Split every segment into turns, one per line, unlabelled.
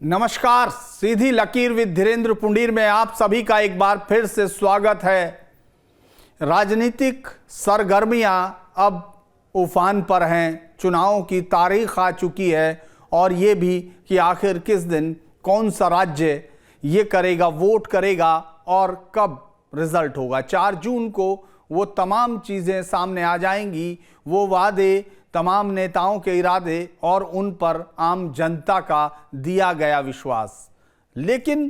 नमस्कार, सीधी लकीर विद धीरेन्द्र पुंडीर में आप सभी का एक बार फिर से स्वागत है। राजनीतिक सरगर्मियां अब उफान पर हैं, चुनावों की तारीख आ चुकी है और ये भी कि आखिर किस दिन कौन सा राज्य ये करेगा, वोट करेगा और कब रिजल्ट होगा। 4 जून को वो तमाम चीज़ें सामने आ जाएंगी, वो वादे, तमाम नेताओं के इरादे और उन पर आम जनता का दिया गया विश्वास। लेकिन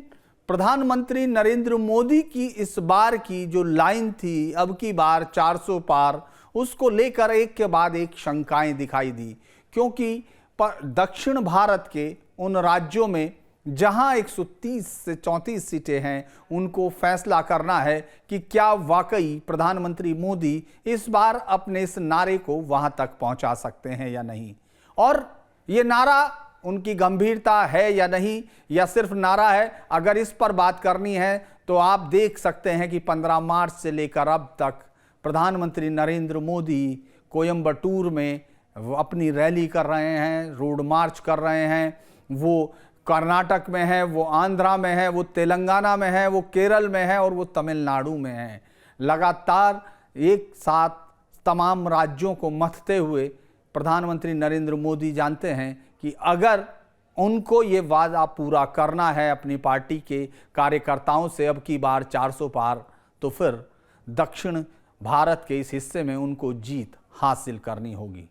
प्रधानमंत्री नरेंद्र मोदी की इस बार की जो लाइन थी, अब की बार 400 पार, उसको लेकर एक के बाद एक शंकाएं दिखाई दी। क्योंकि दक्षिण भारत के उन राज्यों में जहां 130 से 34 सीटें हैं, उनको फैसला करना है कि क्या वाकई प्रधानमंत्री मोदी इस बार अपने इस नारे को वहां तक पहुंचा सकते हैं या नहीं, और ये नारा उनकी गंभीरता है या नहीं, या सिर्फ नारा है। अगर इस पर बात करनी है तो आप देख सकते हैं कि 15 मार्च से लेकर अब तक प्रधानमंत्री नरेंद्र मोदी कोयम्बटूर में अपनी रैली कर रहे हैं, रोड मार्च कर रहे हैं। वो कर्नाटक में है, वो आंध्रा में है, वो तेलंगाना में है, वो केरल में है और वो तमिलनाडु में है। लगातार एक साथ तमाम राज्यों को मथते हुए प्रधानमंत्री नरेंद्र मोदी जानते हैं कि अगर उनको ये वादा पूरा करना है अपनी पार्टी के कार्यकर्ताओं से अब की बार 400 पार, तो फिर दक्षिण भारत के इस हिस्से में उनको जीत हासिल करनी होगी।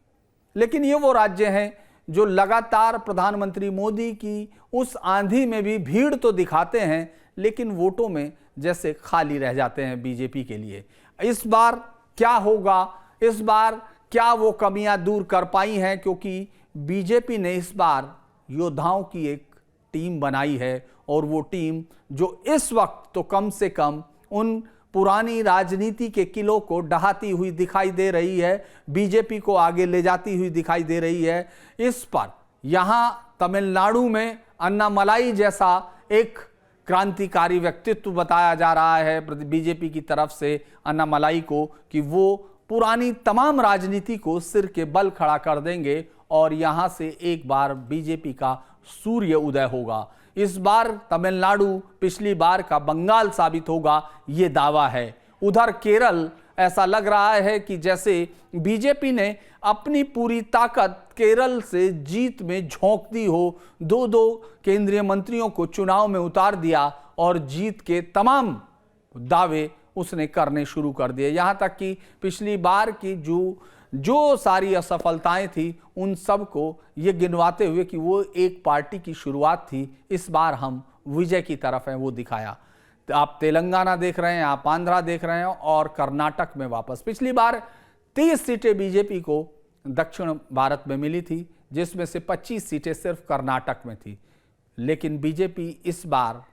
लेकिन ये वो राज्य हैं जो लगातार प्रधानमंत्री मोदी की उस आंधी में भी भीड़ तो दिखाते हैं, लेकिन वोटों में जैसे खाली रह जाते हैं बीजेपी के लिए। इस बार क्या होगा, इस बार क्या वो कमियां दूर कर पाई हैं? क्योंकि बीजेपी ने इस बार योद्धाओं की एक टीम बनाई है, और वो टीम जो इस वक्त तो कम से कम उन पुरानी राजनीति के किलों को ढहाती हुई दिखाई दे रही है, बीजेपी को आगे ले जाती हुई दिखाई दे रही है। इस पर यहाँ तमिलनाडु में अन्नामलाई जैसा एक क्रांतिकारी व्यक्तित्व बताया जा रहा है बीजेपी की तरफ से अन्नामलाई को, कि वो पुरानी तमाम राजनीति को सिर के बल खड़ा कर देंगे और यहाँ से एक बार बीजेपी का सूर्य उदय होगा। इस बार तमिलनाडु पिछली बार का बंगाल साबित होगा, ये दावा है। उधर केरल ऐसा लग रहा है कि जैसे बीजेपी ने अपनी पूरी ताकत केरल से जीत में झोंक दी हो, 2-2 केंद्रीय मंत्रियों को चुनाव में उतार दिया और जीत के तमाम दावे उसने करने शुरू कर दिए। यहाँ तक कि पिछली बार की जो सारी असफलताएं थी, उन सब को ये गिनवाते हुए कि वो एक पार्टी की शुरुआत थी, इस बार हम विजय की तरफ हैं, वो दिखाया। आप तेलंगाना देख रहे हैं, आप आंध्रा देख रहे हैं और कर्नाटक में वापस। पिछली बार 30 सीटें बीजेपी को दक्षिण भारत में मिली थी, जिसमें से 25 सीटें सिर्फ कर्नाटक में थी। लेकिन बीजेपी इस बार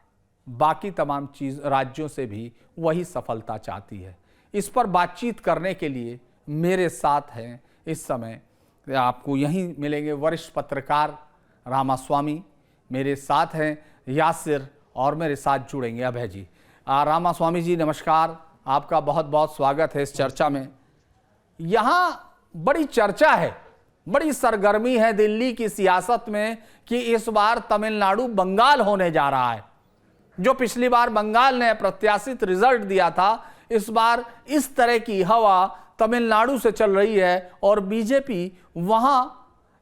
बाकी तमाम राज्यों से भी वही सफलता चाहती है। इस पर बातचीत करने के लिए मेरे साथ हैं इस समय, आपको यहीं मिलेंगे, वरिष्ठ पत्रकार रामास्वामी मेरे साथ हैं, यासिर, और मेरे साथ जुड़ेंगे अभय जी। रामास्वामी जी नमस्कार, आपका बहुत बहुत स्वागत है इस चर्चा में। यहाँ बड़ी चर्चा है, बड़ी सरगर्मी है दिल्ली की सियासत में कि इस बार तमिलनाडु बंगाल होने जा रहा है। जो पिछली बार बंगाल ने प्रत्याशित रिजल्ट दिया था, इस बार इस तरह की हवा तमिलनाडु से चल रही है और बीजेपी वहां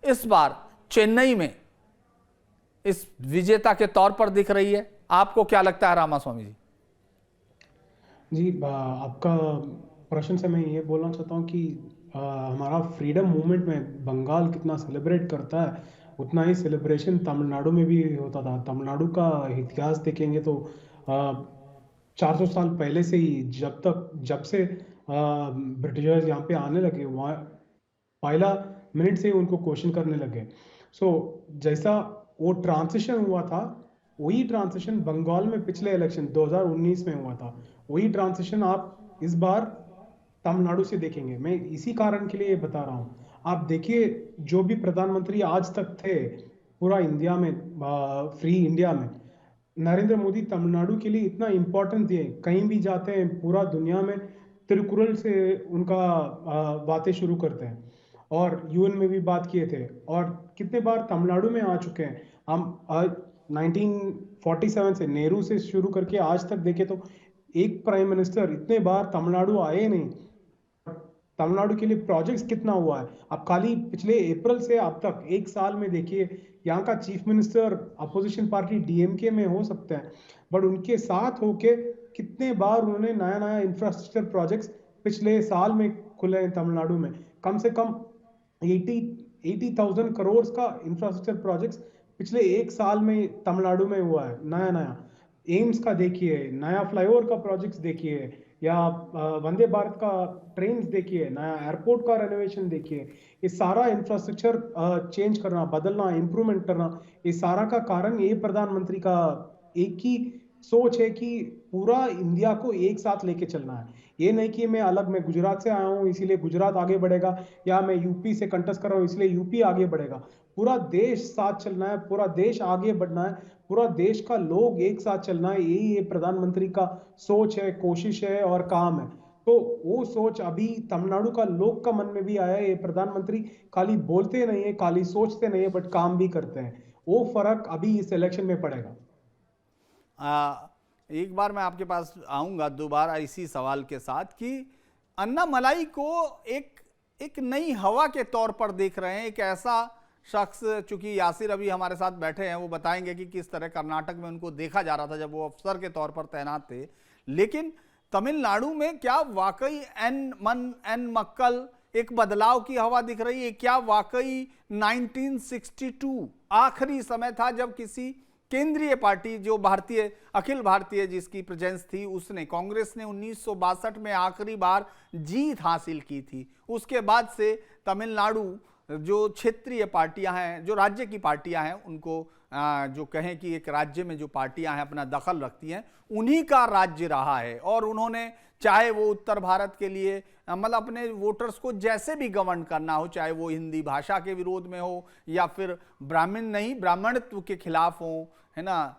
इस बार चेन्नई में इस विजेता के तौर पर दिख रही है। आपको क्या लगता है रामास्वामी जी?
जी, आपका प्रश्न से मैं ये बोलना चाहता हूँ कि हमारा फ्रीडम मूवमेंट में बंगाल कितना सेलिब्रेट करता है, उतना ही सेलिब्रेशन तमिलनाडु में भी होता था। तमिलनाडु का इतिहास देखेंगे तो 400 साल पहले से ही, जब से ब्रिटिशर्स यहाँ पे आने लगे, वहाँ पहला मिनट से ही उनको क्वेश्चन करने लगे। जैसा वो ट्रांजिशन हुआ था, वही ट्रांजिशन बंगाल में पिछले इलेक्शन 2019 में हुआ था। वही ट्रांजिशन आप इस बार तमिलनाडु से देखेंगे। मैं इसी कारण के लिए बता रहा हूँ। आप देखिए, जो भी प्रधानमंत्री आज तक थे पूरा इंडिया में, फ्री इंडिया में, नरेंद्र मोदी तमिलनाडु के लिए इतना इंपॉर्टेंट दिए। कहीं भी जाते हैं पूरा दुनिया में, तिरुकुरल से उनका बातें शुरू करते हैं, और यूएन में भी बात किए थे, और कितने बार तमिलनाडु में आ चुके हैं। हम 1947 से नेहरू से शुरू करके आज तक देखे तो एक प्राइम मिनिस्टर इतने बार तमिलनाडु आए नहीं। तमिलनाडु के लिए प्रोजेक्ट्स कितना हुआ है आप खाली पिछले अप्रैल से अब तक एक साल में देखिए। यहाँ का chief minister opposition party DMK में हो सकते हैं, बट उनके साथ होके कितने बार उन्होंने नया नया इंफ्रास्ट्रक्चर प्रोजेक्ट्स पिछले साल में खुले हैं तमिलनाडु में। कम से कम 80,000 करोड़ का इंफ्रास्ट्रक्चर प्रोजेक्ट्स पिछले एक साल में तमिलनाडु में हुआ है। नया नया एम्स का देखिए, नया फ्लाईओवर का प्रोजेक्ट्स देखिए, या वंदे भारत का ट्रेन देखिए, नया एयरपोर्ट का रेनोवेशन देखिए। ये सारा इंफ्रास्ट्रक्चर चेंज करना, बदलना, इंप्रूवमेंट करना, ये सारा का कारण ये प्रधानमंत्री का एक ही सोच है कि पूरा इंडिया को एक साथ लेके चलना है। ये नहीं कि मैं गुजरात से आया हूँ इसीलिए गुजरात आगे बढ़ेगा, या मैं यूपी से कंटेस्ट कर रहा हूँ इसलिए यूपी आगे बढ़ेगा। पूरा देश साथ चलना है, पूरा देश आगे बढ़ना है, पूरा देश का लोग एक साथ चलना है। यही ये प्रधानमंत्री का सोच है, कोशिश है और काम है। तो वो सोच अभी तमिलनाडु का लोग का मन में भी आया है। ये प्रधानमंत्री खाली बोलते नहीं है, खाली सोचते नहीं है, बट काम भी करते हैं। वो फर्क अभी इस इलेक्शन में पड़ेगा।
एक बार मैं आपके पास आऊंगा दोबारा इसी सवाल के साथ कि अन्नामलाई को एक नई हवा के तौर पर देख रहे हैं। एक ऐसा शख्स, चूंकि यासिर अभी हमारे साथ बैठे हैं, वो बताएंगे कि किस तरह कर्नाटक में उनको देखा जा रहा था जब वो अफसर के तौर पर तैनात थे, लेकिन तमिलनाडु में क्या वाकई एन मन एन मक्कल एक बदलाव की हवा दिख रही है? क्या वाकई 1962 आखिरी समय था जब किसी केंद्रीय पार्टी जो भारतीय अखिल भारतीय जिसकी प्रेजेंस थी, उसने, कांग्रेस ने 1962 में आखिरी बार जीत हासिल की थी? उसके बाद से तमिलनाडु जो क्षेत्रीय पार्टियां हैं, जो राज्य की पार्टियां हैं, उनको जो कहें कि एक राज्य में जो पार्टियां हैं अपना दखल रखती हैं, उन्हीं का राज्य रहा है। और उन्होंने, चाहे वो उत्तर भारत के लिए मतलब अपने वोटर्स को जैसे भी गवर्न करना हो, चाहे वो हिंदी भाषा के विरोध में हो या फिर ब्राह्मणत्व के खिलाफ हो, है ना,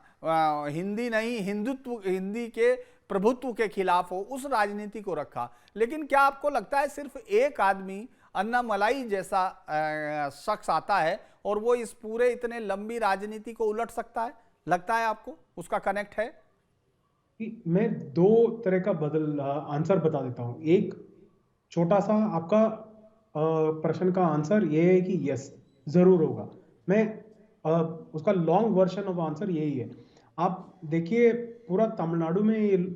हिंदी नहीं हिंदी के प्रभुत्व के खिलाफ हो, उस राजनीति को रखा। लेकिन क्या आपको लगता है सिर्फ एक आदमी अन्नामलाई जैसा शख्स आता है और वो इस पूरे इतने लंबी राजनीति को उलट सकता है? लगता है आपको उसका कनेक्ट है?
मैं दो तरह का आंसर बता देता हूं। एक छोटा सा आपका प्रश्न का आंसर ये है कि यस, जरूर होगा। मैं उसका लॉन्ग वर्जन ऑफ आंसर यही है। आप देखिए पूरा तमिलनाडु में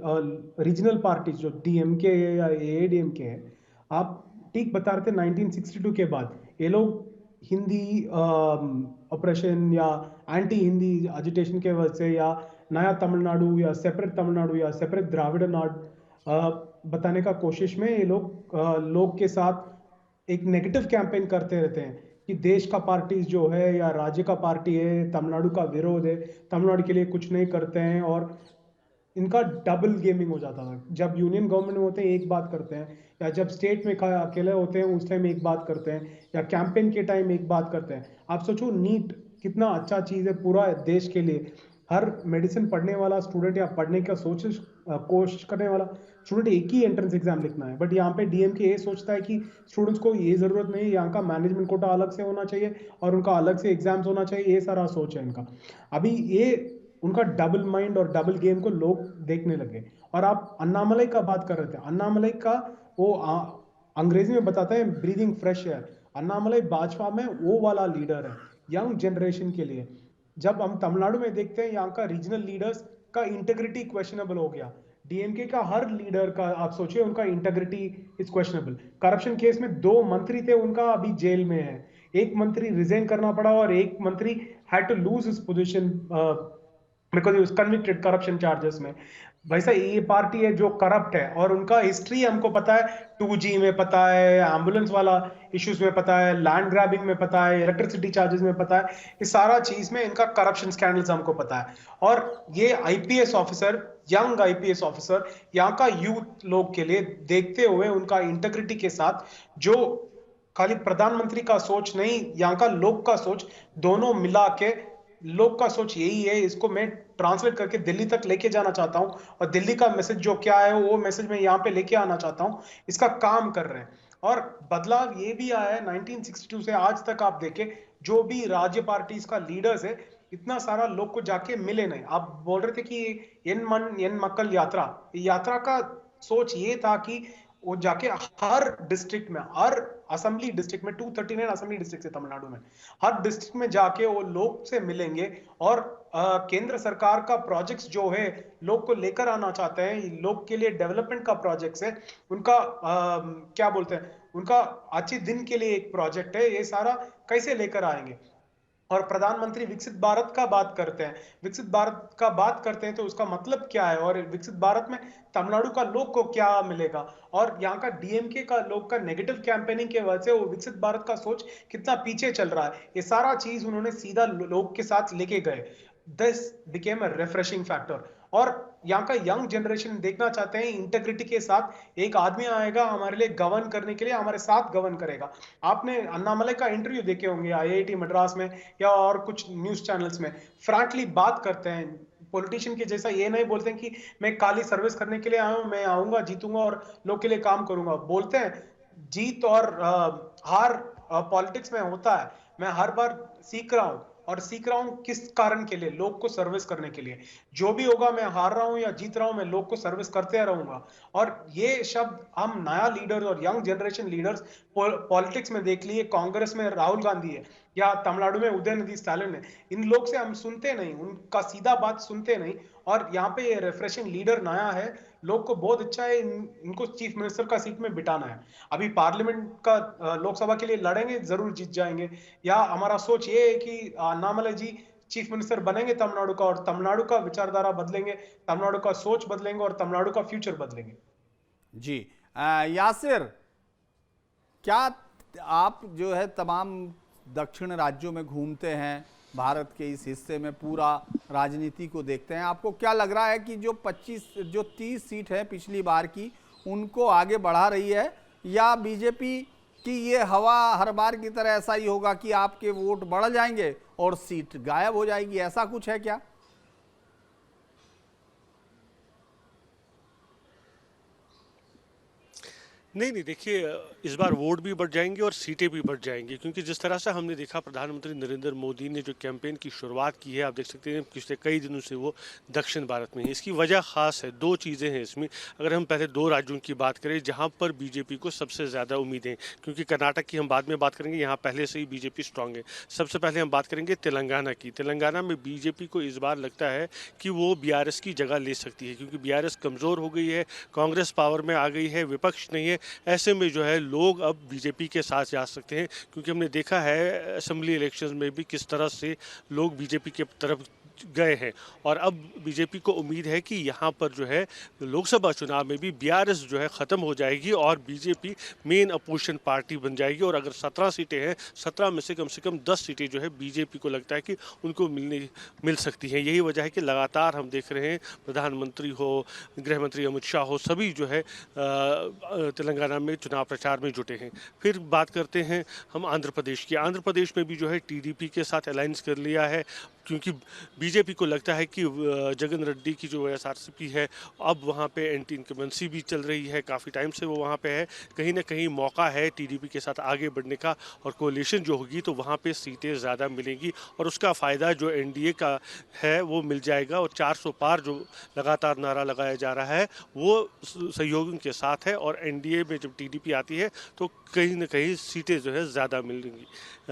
रीजनल पार्टीज जो डीएमके है या एआईडीएमके है, आप ठीक बता रहे थे 1962 के बाद ये लोग हिंदी ऑपरेशन या एंटी हिंदी एजिटेशन के वजह से, या नया तमिलनाडु या सेपरेट द्राविड़ नाड बताने का कोशिश में ये लोग के साथ एक नेगेटिव कैंपेन करते रहते हैं कि देश का पार्टी जो है या राज्य का पार्टी है तमिलनाडु का विरोध है, तमिलनाडु के लिए कुछ नहीं करते हैं। और इनका डबल गेमिंग हो जाता था। जब यूनियन गवर्नमेंट में होते हैं एक बात करते हैं, या जब स्टेट में अकेले होते हैं उस टाइम एक बात करते हैं, या कैंपेन के टाइम एक बात करते हैं। आप सोचो नीट कितना अच्छा चीज है पूरा देश के लिए। हर मेडिसिन पढ़ने वाला स्टूडेंट या पढ़ने का कोशिश करने वाला स्टूडेंट एक ही एंट्रेंस एग्जाम लिखना है। बट यहाँ पे डीएमके ये सोचता है कि स्टूडेंट्स को ये जरूरत नहीं है, यहाँ का मैनेजमेंट कोटा अलग से होना चाहिए और उनका अलग से एग्जाम्स होना चाहिए। ये सारा सोच है इनका। अभी ये उनका डबल माइंड और डबल गेम को लोग देखने लगे। और आप अन्नामलाई का बात कर रहे थे, अन्नामलाई का वो अंग्रेजी में बताता है breathing fresh air. Annamalai Bhajpa में वो वाला लीडर है यंग जनरेशन के लिए। जब हम तमिलनाडु में देखते हैं यहाँ का रीजनल लीडर्स का इंटेग्रिटी क्वेश्चनेबल हो गया। डीएमके का हर लीडर का आप सोचिए उनका integrity is questionable. Corruption case में 2 मंत्री थे उनका अभी जेल में है। एक मंत्री रिजाइन करना पड़ा और एक मंत्री had to lose his position because he was convicted corruption charges में। वैसा ये पार्टी है जो करप्ट है और उनका हिस्ट्री हमको पता है। 2G में पता है, एम्बुलेंस वाला इश्यूज में पता है, लैंड ग्रैबिंग में पता है, इलेक्ट्रिसिटी चार्जेस में पता है। इस सारा चीज में इनका करप्शन स्कैंडल्स हमको पता है। और ये IPS officer, young IPS officer यहाँ का यूथ लोग के लिए देखते हुए उनका इंटेग्रिटी के साथ, जो खाली प्रधानमंत्री का सोच नहीं, यहाँ का लोग का सोच, दोनों मिला के लोग का सोच यही है। इसको मैं ट्रांसलेट करके दिल्ली तक लेके जाना चाहता हूं और दिल्ली का मैसेज जो क्या है वो मैसेज मैं यहाँ पे लेके आना चाहता हूं। इसका काम कर रहे हैं और बदलाव ये भी आया है 1962 से आज तक। आप देखें जो भी राज्य पार्टीज का लीडर्स है इतना सारा लोग को जाके मिले नहीं। आप बोल रहे थे कि एन मक्कल यात्रा, यात्रा का सोच ये था कि वो जाके हर डिस्ट्रिक्ट में, हर असेंबली डिस्ट्रिक्ट में, 239 असेंबली डिस्ट्रिक्ट है तमिलनाडु में, हर डिस्ट्रिक्ट में जाके वो लोग से मिलेंगे और केंद्र सरकार का प्रोजेक्ट्स जो है लोग को लेकर आना चाहते हैं, लोग के लिए डेवलपमेंट का प्रोजेक्ट्स है, उनका क्या बोलते हैं, उनका अच्छे दिन के लिए एक प्रोजेक्ट है, ये सारा कैसे लेकर आएंगे। और प्रधानमंत्री विकसित भारत का बात करते हैं, विकसित भारत का बात करते हैं तो उसका मतलब क्या है, और विकसित भारत में तमिलनाडु का लोग को क्या मिलेगा, और यहाँ का डीएमके का लोग का नेगेटिव कैंपेनिंग के वजह से वो विकसित भारत का सोच कितना पीछे चल रहा है, ये सारा चीज उन्होंने सीधा लोग के साथ लेके गए। This became a refreshing factor. और यहाँ का यंग जनरेशन देखना चाहते हैं इंटेग्रिटी के साथ एक आदमी आएगा हमारे लिए गवर्न करने के लिए, हमारे साथ गवर्न करेगा। आपने अन्नामलई का इंटरव्यू देखे होंगे आईआईटी मद्रास में या और कुछ न्यूज चैनल्स में, फ्रैंकली बात करते हैं, पॉलिटिशियन के जैसा ये नहीं बोलते हैं कि मैं काली सर्विस करने के लिए आया हूं, मैं आऊंगा जीतूंगा और लोग के लिए काम करूंगा। बोलते हैं जीत और हार पॉलिटिक्स में होता है, मैं हर बार सीख रहा हूं, और सीख रहा हूं किस कारण के लिए, लोग को सर्विस करने के लिए। जो भी होगा, मैं हार रहा हूं या जीत रहा हूं, मैं लोग को सर्विस करते रहूंगा। और ये शब्द हम नया लीडर्स और यंग जनरेशन लीडर्स पॉलिटिक्स में देख लिए, कांग्रेस में राहुल गांधी है या तमिलनाडु में उदयनिधि स्टालिन है, इन लोग से हम सुनते नहीं, उनका सीधा बात सुनते नहीं। और यहाँ पे ये रिफ्रेशिंग लीडर नया है, लोग को बहुत अच्छा है, इनको चीफ मिनिस्टर का सीट में बिठाना है। अभी पार्लियामेंट का लोकसभा के लिए लड़ेंगे, जरूर जीत जाएंगे। या हमारा सोच ये है कि अन्नामलई जी चीफ मिनिस्टर बनेंगे तमिलनाडु का, और तमिलनाडु का विचारधारा बदलेंगे, तमिलनाडु का सोच बदलेंगे और तमिलनाडु का फ्यूचर बदलेंगे।
जी यासिर, क्या आप जो है तमाम दक्षिण राज्यों में घूमते हैं, भारत के इस हिस्से में पूरा राजनीति को देखते हैं, आपको क्या लग रहा है कि जो 30 सीट है पिछली बार की उनको आगे बढ़ा रही है, या बीजेपी की ये हवा हर बार की तरह ऐसा ही होगा कि आपके वोट बढ़ जाएंगे और सीट गायब हो जाएगी, ऐसा कुछ है क्या?
नहीं नहीं, देखिए इस बार वोट भी बढ़ जाएंगे और सीटें भी बढ़ जाएंगी, क्योंकि जिस तरह से हमने देखा प्रधानमंत्री नरेंद्र मोदी ने जो कैंपेन की शुरुआत की है, आप देख सकते हैं पिछले कई दिनों से वो दक्षिण भारत में है। इसकी वजह खास है, दो चीज़ें हैं इसमें। अगर हम पहले दो राज्यों की बात करें जहाँ पर बीजेपी को सबसे ज़्यादा उम्मीदें हैं, क्योंकि कर्नाटक की हम बाद में बात करेंगे, यहाँ पहले से ही बीजेपी स्ट्रांग है। सबसे पहले हम बात करेंगे तेलंगाना की। तेलंगाना में बीजेपी को इस बार लगता है कि वो बीआरएस की जगह ले सकती है, क्योंकि बीआरएस कमज़ोर हो गई है, कांग्रेस पावर में आ गई है, विपक्ष नहीं है। ऐसे में जो है लोग अब बीजेपी के साथ जा सकते हैं, क्योंकि हमने देखा है असेंबली इलेक्शंस में भी किस तरह से लोग बीजेपी के तरफ गए हैं। और अब बीजेपी को उम्मीद है कि यहाँ पर जो है लोकसभा चुनाव में भी बीआरएस जो है ख़त्म हो जाएगी और बीजेपी मेन अपोजिशन पार्टी बन जाएगी। और अगर 17 सीटें हैं, 17 में से कम 10 सीटें जो है बीजेपी को लगता है कि उनको मिल सकती हैं। यही वजह है कि लगातार हम देख रहे हैं प्रधानमंत्री हो, गृह मंत्री अमित शाह हो, सभी जो है तेलंगाना में चुनाव प्रचार में जुटे हैं। फिर बात करते हैं हम आंध्र प्रदेश की। आंध्र प्रदेश में भी जो है टीडीपी के साथ अलायंस कर लिया है, क्योंकि बीजेपी को लगता है कि जगन रेड्डी की जो एसआरसीपी है, अब वहाँ पे एंटी इनकम्बेंसी भी चल रही है, काफ़ी टाइम से वो वहाँ पे है, कहीं ना कहीं मौका है टीडीपी के साथ आगे बढ़ने का। और कोalition जो होगी तो वहाँ पे सीटें ज़्यादा मिलेंगी और उसका फ़ायदा जो एनडीए का है वो मिल जाएगा। और 400 पार जो लगातार नारा लगाया जा रहा है वो सहयोगियों के साथ है, और एनडीए में जब टीडीपी आती है तो कहीं ना कहीं सीटें जो है ज़्यादा मिलेंगी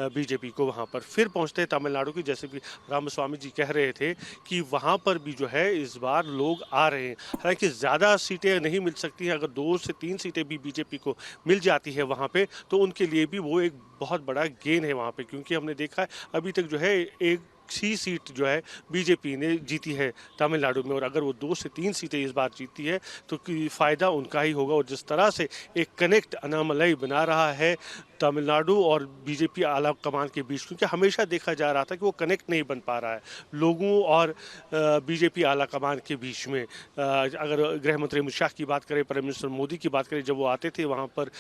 बीजेपी को वहाँ पर। फिर पहुँचते हैं तमिलनाडु की, जैसे कि रामस्वामी जी कह रहे थे कि वहाँ पर भी जो है इस बार लोग आ रहे हैं। हालांकि ज़्यादा सीटें नहीं मिल सकती हैं, अगर 2 से 3 सीटें भी बीजेपी को मिल जाती है वहाँ पे तो उनके लिए भी वो एक बहुत बड़ा गेन है वहाँ पे, क्योंकि हमने देखा है अभी तक जो है एक ही सीट जो है बीजेपी ने जीती है तमिलनाडु में, और अगर वो 2 से 3 सीटें इस बार जीती है तो फ़ायदा उनका ही होगा। और जिस तरह से एक कनेक्ट अन्नामलई बना रहा है तमिलनाडु और बीजेपी आला कमान के बीच, क्योंकि हमेशा देखा जा रहा था कि वो कनेक्ट नहीं बन पा रहा है लोगों और बीजेपी आला कमान के बीच में। अगर गृह मंत्री अमित शाह की बात करें, प्राइम मिनिस्टर मोदी की बात करें, जब वो आते थे वहाँ पर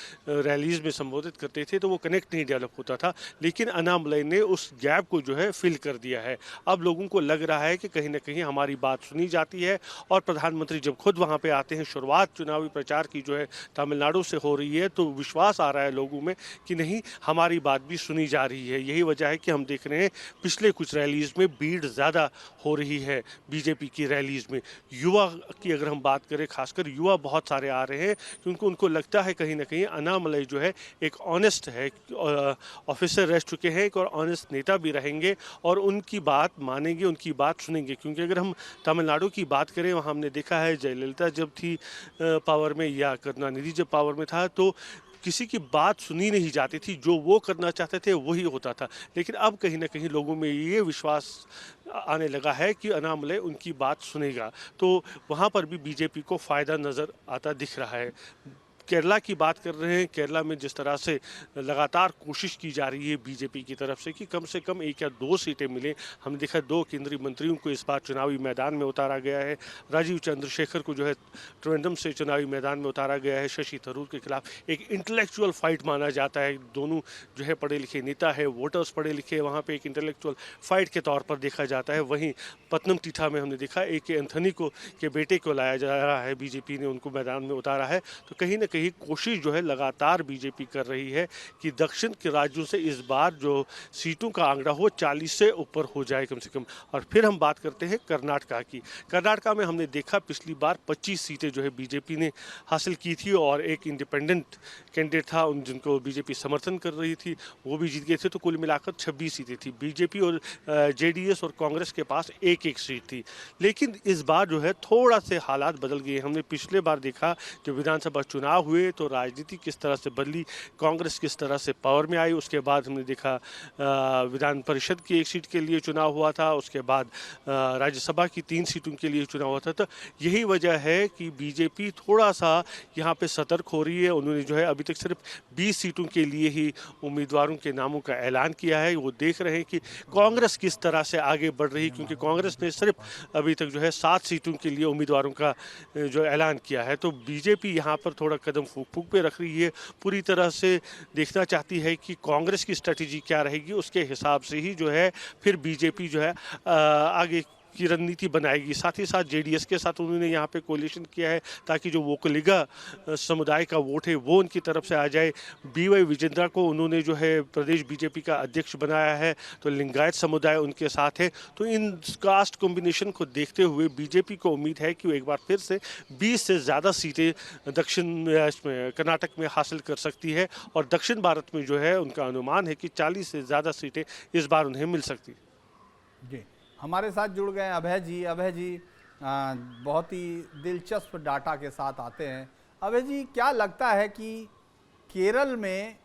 रैलीज में संबोधित करते थे तो वो कनेक्ट नहीं डेवलप होता था, लेकिन अन्नामलई ने उस गैप को जो है फिल कर दिया है। अब लोगों को लग रहा है कि कहीं ना कहीं हमारी बात सुनी जाती है, और प्रधानमंत्री जब खुद वहाँ पे आते हैं, शुरुआत चुनावी प्रचार की जो है तमिलनाडु से हो रही है, तो विश्वास आ रहा है लोगों में कि कि नहीं हमारी बात भी सुनी जा रही है। यही वजह है कि हम देख रहे हैं पिछले कुछ रैलीज़ में भीड़ ज़्यादा हो रही है बीजेपी की रैलीज़ में। युवा की अगर हम बात करें, खासकर युवा बहुत सारे आ रहे हैं क्योंकि उनको लगता है कहीं ना कहीं अनामलई जो है एक ऑनेस्ट है, ऑफिसर रह चुके हैं, एक और ऑनेस्ट नेता भी रहेंगे और उनकी बात मानेंगे, उनकी बात सुनेंगे। क्योंकि अगर हम तमिलनाडु की बात करें, वहाँ हमने देखा है जयललिता जब थी पावर में या करुणानिधि जब पावर में था तो किसी की बात सुनी नहीं जाती थी, जो वो करना चाहते थे वही होता था। लेकिन अब कहीं ना कहीं लोगों में ये विश्वास आने लगा है कि अनामलई उनकी बात सुनेगा, तो वहाँ पर भी बीजेपी को फ़ायदा नज़र आता दिख रहा है। केरला की बात कर रहे हैं, केरला में जिस तरह से लगातार कोशिश की जा रही है बीजेपी की तरफ से कि कम से कम 1 या 2 सीटें मिलें। हमने देखा 2 केंद्रीय मंत्रियों को इस बार चुनावी मैदान में उतारा गया है। राजीव चंद्रशेखर को जो है त्रिवेंद्रम से चुनावी मैदान में उतारा गया है। शशि थरूर के खिलाफ एक इंटेलेक्चुअल फाइट माना जाता है। दोनों जो है पढ़े लिखे नेता है, वोटर्स पढ़े लिखे, वहाँ पर एक इंटेलेक्चुअल फाइट के तौर पर देखा जाता है। वहीं पतनमतिट्टा में हमने देखा AK एंथनी को के बेटे को लाया जा रहा है, बीजेपी ने उनको मैदान में उतारा है। तो कहीं ना कहीं कोशिश जो है लगातार बीजेपी कर रही है कि दक्षिण के राज्यों से इस बार जो सीटों का आंकड़ा हो 40 से ऊपर हो जाए कम से कम। और फिर हम बात करते हैं कर्नाटका की। कर्नाटका में हमने देखा पिछली बार 25 सीटें जो है बीजेपी ने हासिल की थी और एक इंडिपेंडेंट कैंडिडेट था उन जिनको बीजेपी समर्थन कर रही थी वो भी जीत गए थे। तो कुल मिलाकर 26 सीटें थी। बीजेपी और JDS और कांग्रेस के पास एक एक सीट थी। लेकिन इस बार जो है थोड़ा से हालात बदल गए। हमने पिछले बार देखा जब विधानसभा चुनाव हुए तो राजनीति किस तरह से बदली, कांग्रेस किस तरह से पावर में आई। उसके बाद हमने देखा विधान परिषद की एक सीट के लिए चुनाव हुआ था, उसके बाद राज्यसभा की 3 सीटों के लिए चुनाव हुआ था। तो यही वजह है कि बीजेपी थोड़ा सा यहाँ पे सतर्क हो रही है। उन्होंने जो है अभी तक सिर्फ 20 सीटों के लिए ही उम्मीदवारों के नामों का ऐलान किया है। वो देख रहे हैं कि कांग्रेस किस तरह से आगे बढ़ रही है, क्योंकि कांग्रेस ने सिर्फ अभी तक जो है 7 सीटों के लिए उम्मीदवारों का जो ऐलान किया है। तो बीजेपी यहाँ पर थोड़ा कदम फूक पे रख रही है। पूरी तरह से देखना चाहती है कि कांग्रेस की स्ट्रेटेजी क्या रहेगी, उसके हिसाब से ही जो है फिर बीजेपी जो है आगे की रणनीति बनाएगी। साथ ही साथ JDS के साथ उन्होंने यहाँ पे कोलिशन किया है ताकि जो वोकलिगा समुदाय का वोट है वो उनकी तरफ से आ जाए। BY विजेंद्रा को उन्होंने जो है प्रदेश बीजेपी का अध्यक्ष बनाया है, तो लिंगायत समुदाय उनके साथ है। तो इन कास्ट कॉम्बिनेशन को देखते हुए बीजेपी को उम्मीद है कि वो एक बार फिर से 20 से ज़्यादा सीटें दक्षिण कर्नाटक में हासिल कर सकती है और दक्षिण भारत में जो है उनका अनुमान है कि 40 से ज़्यादा सीटें इस बार उन्हें मिल सकती
जी। हमारे साथ जुड़ गए अभय जी। अभय जी बहुत ही दिलचस्प डाटा के साथ आते हैं। अभय जी, क्या लगता है कि केरल में,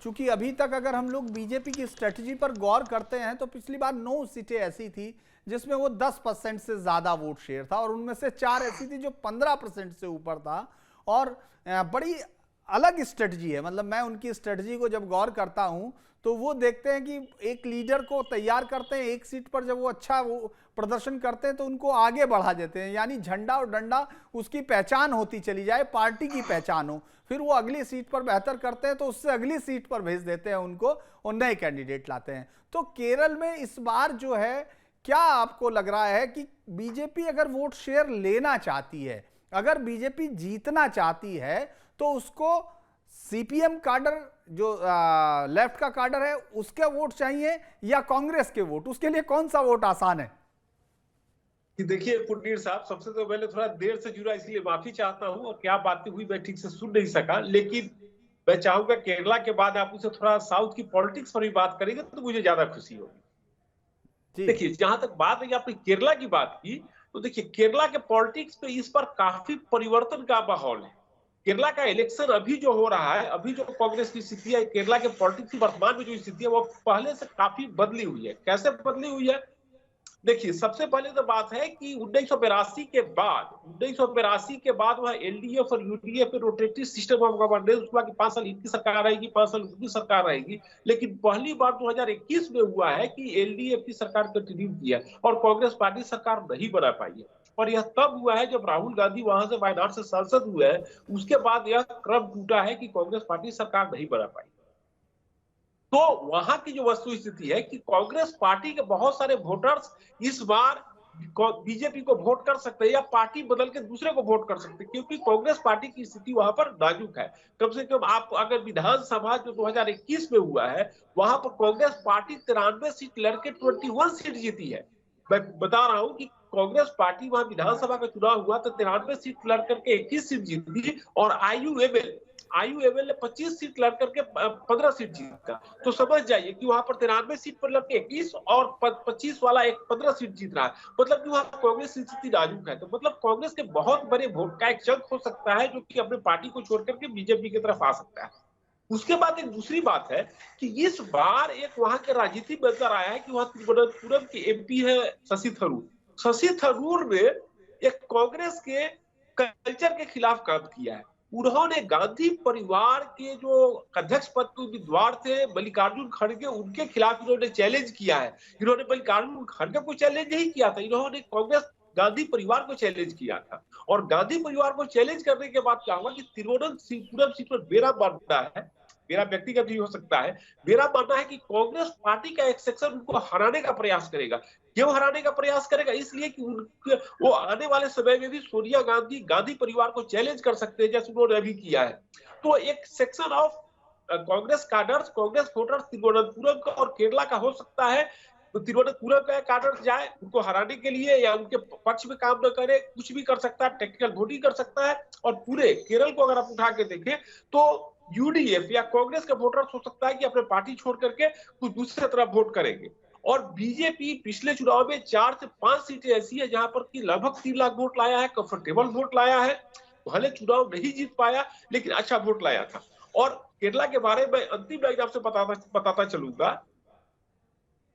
चूंकि अभी तक अगर हम लोग बीजेपी की स्ट्रेटजी पर गौर करते हैं तो पिछली बार 9 सीटें ऐसी थी जिसमें वो 10% से ज़्यादा वोट शेयर था और उनमें से 4 ऐसी थी जो 15% से ऊपर था। और बड़ी अलग स्ट्रेटजी है, मतलब मैं उनकी स्ट्रेटजी को जब गौर करता हूं तो वो देखते हैं कि एक लीडर को तैयार करते हैं, एक सीट पर जब वो अच्छा वो प्रदर्शन करते हैं तो उनको आगे बढ़ा देते हैं, यानी झंडा और डंडा उसकी पहचान होती चली जाए, पार्टी की पहचान हो। फिर वो अगली सीट पर बेहतर करते हैं तो उससे अगली सीट पर भेज देते हैं उनको और नए कैंडिडेट लाते हैं। तो केरल में इस बार जो है, क्या आपको लग रहा है कि बीजेपी अगर वोट शेयर लेना चाहती है, अगर बीजेपी जीतना चाहती है तो उसको CPM काडर जो लेफ्ट का काडर है उसके वोट चाहिए या कांग्रेस के वोट? उसके लिए कौन सा वोट आसान है?
कि देखिए पुनीर साहब, सबसे तो पहले थोड़ा देर से जुड़ा इसलिए माफी चाहता हूं और क्या बातें हुई मैं ठीक से सुन नहीं सका। लेकिन मैं चाहूंगा केरला के बाद आप उसे थोड़ा साउथ की पॉलिटिक्स पर भी बात करेंगे तो मुझे ज्यादा खुशी होगी। देखिए, जहां तक बात है आपने केरला की बात की, तो देखिए केरला के पॉलिटिक्स पे इस बार काफी परिवर्तन का माहौल है। केरला का इलेक्शन अभी जो हो रहा है, अभी जो कांग्रेस की स्थिति है, केरला के पॉलिटिक्स की वर्तमान में जो स्थिति है वो पहले से काफी बदली हुई है। कैसे बदली हुई है? देखिए, सबसे पहले तो बात है कि 1982 के बाद वह LDF और UDF पे रोटेटरी सिस्टम ऑफ गवर्नेंस, उसके बाद 5 साल इनकी सरकार आएगी, 5 साल उनकी सरकार आएगी। लेकिन पहली बार 2021 में हुआ है कि LDF की सरकार कंटिन्यू की है और कांग्रेस पार्टी सरकार नहीं बना पाई है। और यह तब हुआ है जब राहुल गांधी वहां से वायनाड से सांसद हुए हैं। उसके बाद यह क्रम टूटा है कि कांग्रेस पार्टी सरकार नहीं बना पाई। तो वहां की जो वस्तु स्थिति है कि कांग्रेस पार्टी के बहुत सारे वोटर्स इस बार बीजेपी को वोट कर सकते हैं या पार्टी बदल के दूसरे को वोट कर सकते हैं, क्योंकि कांग्रेस पार्टी की स्थिति वहां पर नाजुक है। कम से कम आप अगर विधानसभा जो 2021 में हुआ है, वहां पर कांग्रेस पार्टी 93 सीट लड़के 21 सीट जीती है। मैं बता रहा हूं कि कांग्रेस पार्टी वहां विधानसभा का चुनाव हुआ तो 93 सीट लड़ करके 21 सीट जीती, और आईयूएमएल ने 25 सीट लड़ करके 15 सीट जीता। तो समझ जाइए कि वहां पर 93 सीट पर लड़के 21 और 25 वाला एक 15 सीट जीत रहा है। मतलब कि वहां कांग्रेस की स्थिति नाजुक है। तो मतलब कांग्रेस के बहुत बड़े वोट का एक चंक हो सकता है जो कि अपने पार्टी को छोड़ करके बीजेपी की तरफ आ सकता है। उसके बाद एक दूसरी बात है कि इस बार एक वहां के राजनीति में नजर आया है कि वहां तिरुवनंतपुरम के एमपी है शशि थरूर। शशि थरूर ने एक कांग्रेस के कल्चर के खिलाफ काम किया है। उन्होंने गांधी परिवार के जो अध्यक्ष पद के उम्मीदवार थे मल्लिकार्जुन खड़गे, उनके खिलाफ इन्होंने चैलेंज किया है। इन्होंने मल्लिकार्जुन खड़गे को चैलेंज नहीं किया था, इन्होंने कांग्रेस गांधी परिवार को चैलेंज किया था। और गांधी परिवार को चैलेंज करने के बाद क्या हुआ कि तिरुवनंतपुरम सीट पर मेरा मानना है, मेरा व्यक्तिगत भी हो सकता है, मेरा मानना है कि कांग्रेस पार्टी का एक सेक्शन उनको हराने का प्रयास करेगा। क्यों हराने का प्रयास करेगा? इसलिए कि वो आने वाले समय में भी सोनिया गांधी परिवार को चैलेंज कर सकते हैं, जैसे उन्होंने अभी किया है। तो एक section of Congress cadres, Congress voters Thiruvananthapuram का और केरला का हो सकता है तो तिरुवनंतपुरम का कैडर जाए उनको हराने के लिए, या उनके पक्ष में काम न करे, कुछ भी कर सकता है, टेक्निकल वोटिंग कर सकता है। और पूरे केरल को अगर आप उठा के देखें तो यूडीएफ या कांग्रेस के वोटर्स हो सकता है कि अपने पार्टी छोड़ करके कुछ दूसरे तरफ वोट करेंगे। और बीजेपी पिछले चुनाव में 4 से 5 सीटें ऐसी है जहां पर कि लगभग 3 लाख वोट लाया है, कंफर्टेबल वोट लाया है। भले चुनाव नहीं जीत पाया लेकिन अच्छा वोट लाया था। और केरला के बारे में अंतिम लाइन आपसे बताता चलूंगा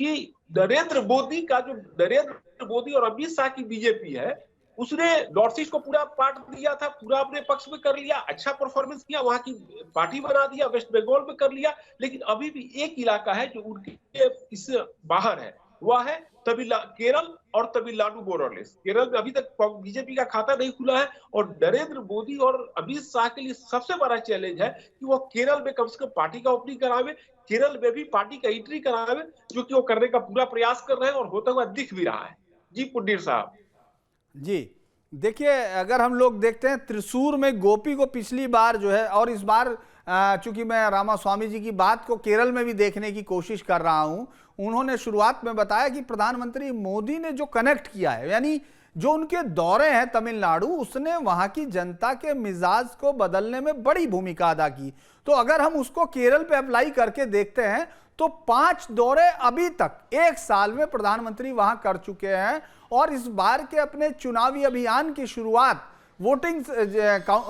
कि नरेंद्र मोदी और अमित शाह की बीजेपी है, उसने नॉर्थ ईस्ट को पूरा पार्ट दिया था, पूरा अपने पक्ष में कर लिया, अच्छा परफॉर्मेंस किया, वहां की पार्टी बना दिया, वेस्ट बंगाल में कर लिया। लेकिन अभी भी एक इलाका है जो उनके इससे बाहर है, वह है केरल और तमिलनाडु। मोरलेस केरल में अभी तक बीजेपी का खाता नहीं खुला है। और नरेंद्र मोदी और अमित शाह के लिए सबसे बड़ा चैलेंज है कि वो केरल में कम से कम पार्टी का ओपनिंग करावे, केरल में भी पार्टी का एंट्री करावे, जो कि वो करने का पूरा प्रयास कर रहे हैं और होता हुआ दिख भी रहा है। जी पुण्डीर साहब।
जी देखिए, अगर हम लोग देखते हैं त्रिशूर में गोपी को पिछली बार जो है, और इस बार चूंकि मैं रामास्वामी जी की बात को केरल में भी देखने की कोशिश कर रहा हूं, उन्होंने शुरुआत में बताया कि प्रधानमंत्री मोदी ने जो कनेक्ट किया है, यानी जो उनके दौरे हैं तमिलनाडु, उसने वहां की जनता के मिजाज को बदलने में बड़ी भूमिका अदा की। तो अगर हम उसको केरल पे अप्लाई करके देखते हैं तो 5 दौरे अभी तक 1 साल में प्रधानमंत्री वहां कर चुके हैं। और इस बार के अपने चुनावी अभियान की शुरुआत वोटिंग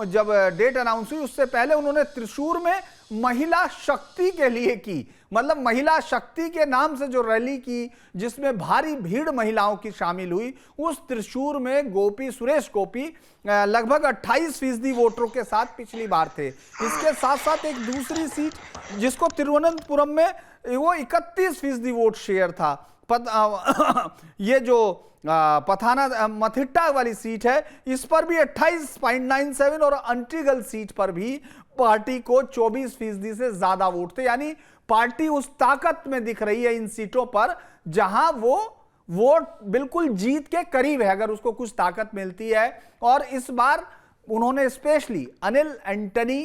जब डेट अनाउंस हुई उससे पहले उन्होंने त्रिशूर में महिला शक्ति के लिए की, मतलब महिला शक्ति के नाम से जो रैली की जिसमें भारी भीड़ महिलाओं की शामिल हुई, उस त्रिशूर में सुरेश गोपी लगभग 28% वोटरों के साथ पिछली बार थे। इसके साथ साथ एक दूसरी सीट जिसको तिरुवनंतपुरम में वो 31% वोट शेयर था। ये जो पथाना मथिट्टा वाली सीट है, इस पर भी 28.97 और अंट्रीगल सीट पर भी पार्टी को 24% से ज्यादा वोट थे। यानी पार्टी उस ताकत में दिख रही है इन सीटों पर जहां वो वोट बिल्कुल जीत के करीब है अगर उसको कुछ ताकत मिलती है। और इस बार उन्होंने स्पेशली अनिल एंटनी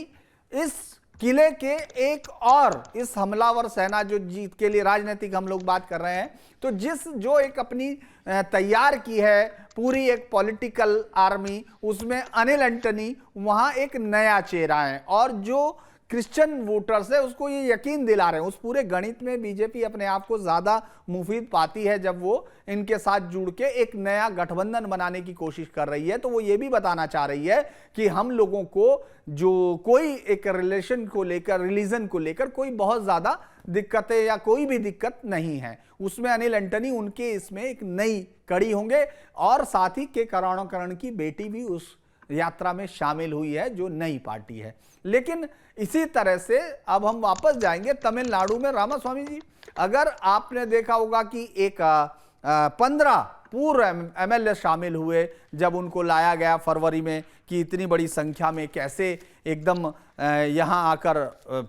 इस किले के एक और इस हमलावर सेना जो जीत के लिए राजनीतिक हम लोग बात कर रहे हैं, तो जो एक अपनी तैयार की है पूरी एक पॉलिटिकल आर्मी, उसमें अनिल एंटनी वहां एक नया चेहरा है। और जो क्रिश्चियन वोटर्स है उसको ये यकीन दिला रहे हैं, उस पूरे गणित में बीजेपी अपने आप को ज्यादा मुफीद पाती है जब वो इनके साथ जुड़ के एक नया गठबंधन बनाने की कोशिश कर रही है। तो वो ये भी बताना चाह रही है कि हम लोगों को जो कोई एक रिलीजन को लेकर कोई बहुत ज्यादा दिक्कतें या कोई भी दिक्कत नहीं है, उसमें अनिल एंटनी उनके इसमें एक नई कड़ी होंगे। और साथ ही के करण की बेटी भी उस यात्रा में शामिल हुई है जो नई पार्टी है। लेकिन इसी तरह से अब हम वापस जाएंगे तमिलनाडु में। रामास्वामी जी, अगर आपने देखा होगा कि एक 15 पूर्व एमएलए शामिल हुए जब उनको लाया गया फरवरी में, कि इतनी बड़ी संख्या में कैसे एकदम यहां आकर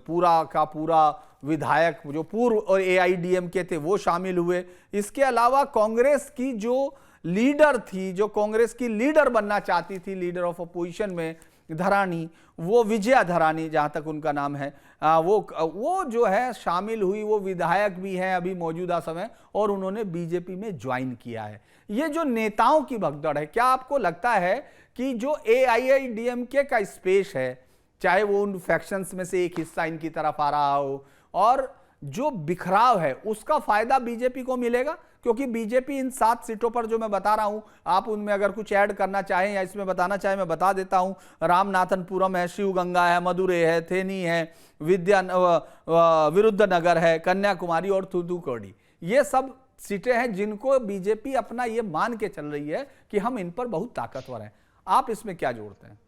पूरा का पूरा विधायक जो पूर्व और एआईडीएमके थे वो शामिल हुए। इसके अलावा कांग्रेस की जो लीडर थी, जो कांग्रेस की लीडर बनना चाहती थी, लीडर ऑफ अपोजिशन में धरानी, वो विजया धरानी जहाँ तक उनका नाम है, वो जो है शामिल हुई। वो विधायक भी हैं अभी मौजूदा समय, और उन्होंने बीजेपी में ज्वाइन किया है। ये जो नेताओं की भगदड़ है, क्या आपको लगता है कि जो AIADMK का स्पेस है, चाहे वो उन फैक्शंस में से एक हिस्सा इनकी तरफ आ रहा हो, और जो बिखराव है उसका फायदा बीजेपी को मिलेगा? क्योंकि बीजेपी इन 7 सीटों पर जो मैं बता रहा हूं, आप उनमें अगर कुछ ऐड करना चाहें या इसमें बताना चाहें, मैं बता देता हूं। रामनाथनपुरम है, शिवगंगा है, मदुरै है, थेनी है, विरुद्धनगर है, कन्याकुमारी और थूथुकुडी। ये सब सीटें हैं जिनको बीजेपी अपना ये मान के चल रही है कि हम इन पर बहुत ताकतवर हैं। आप इसमें क्या जोड़ते हैं?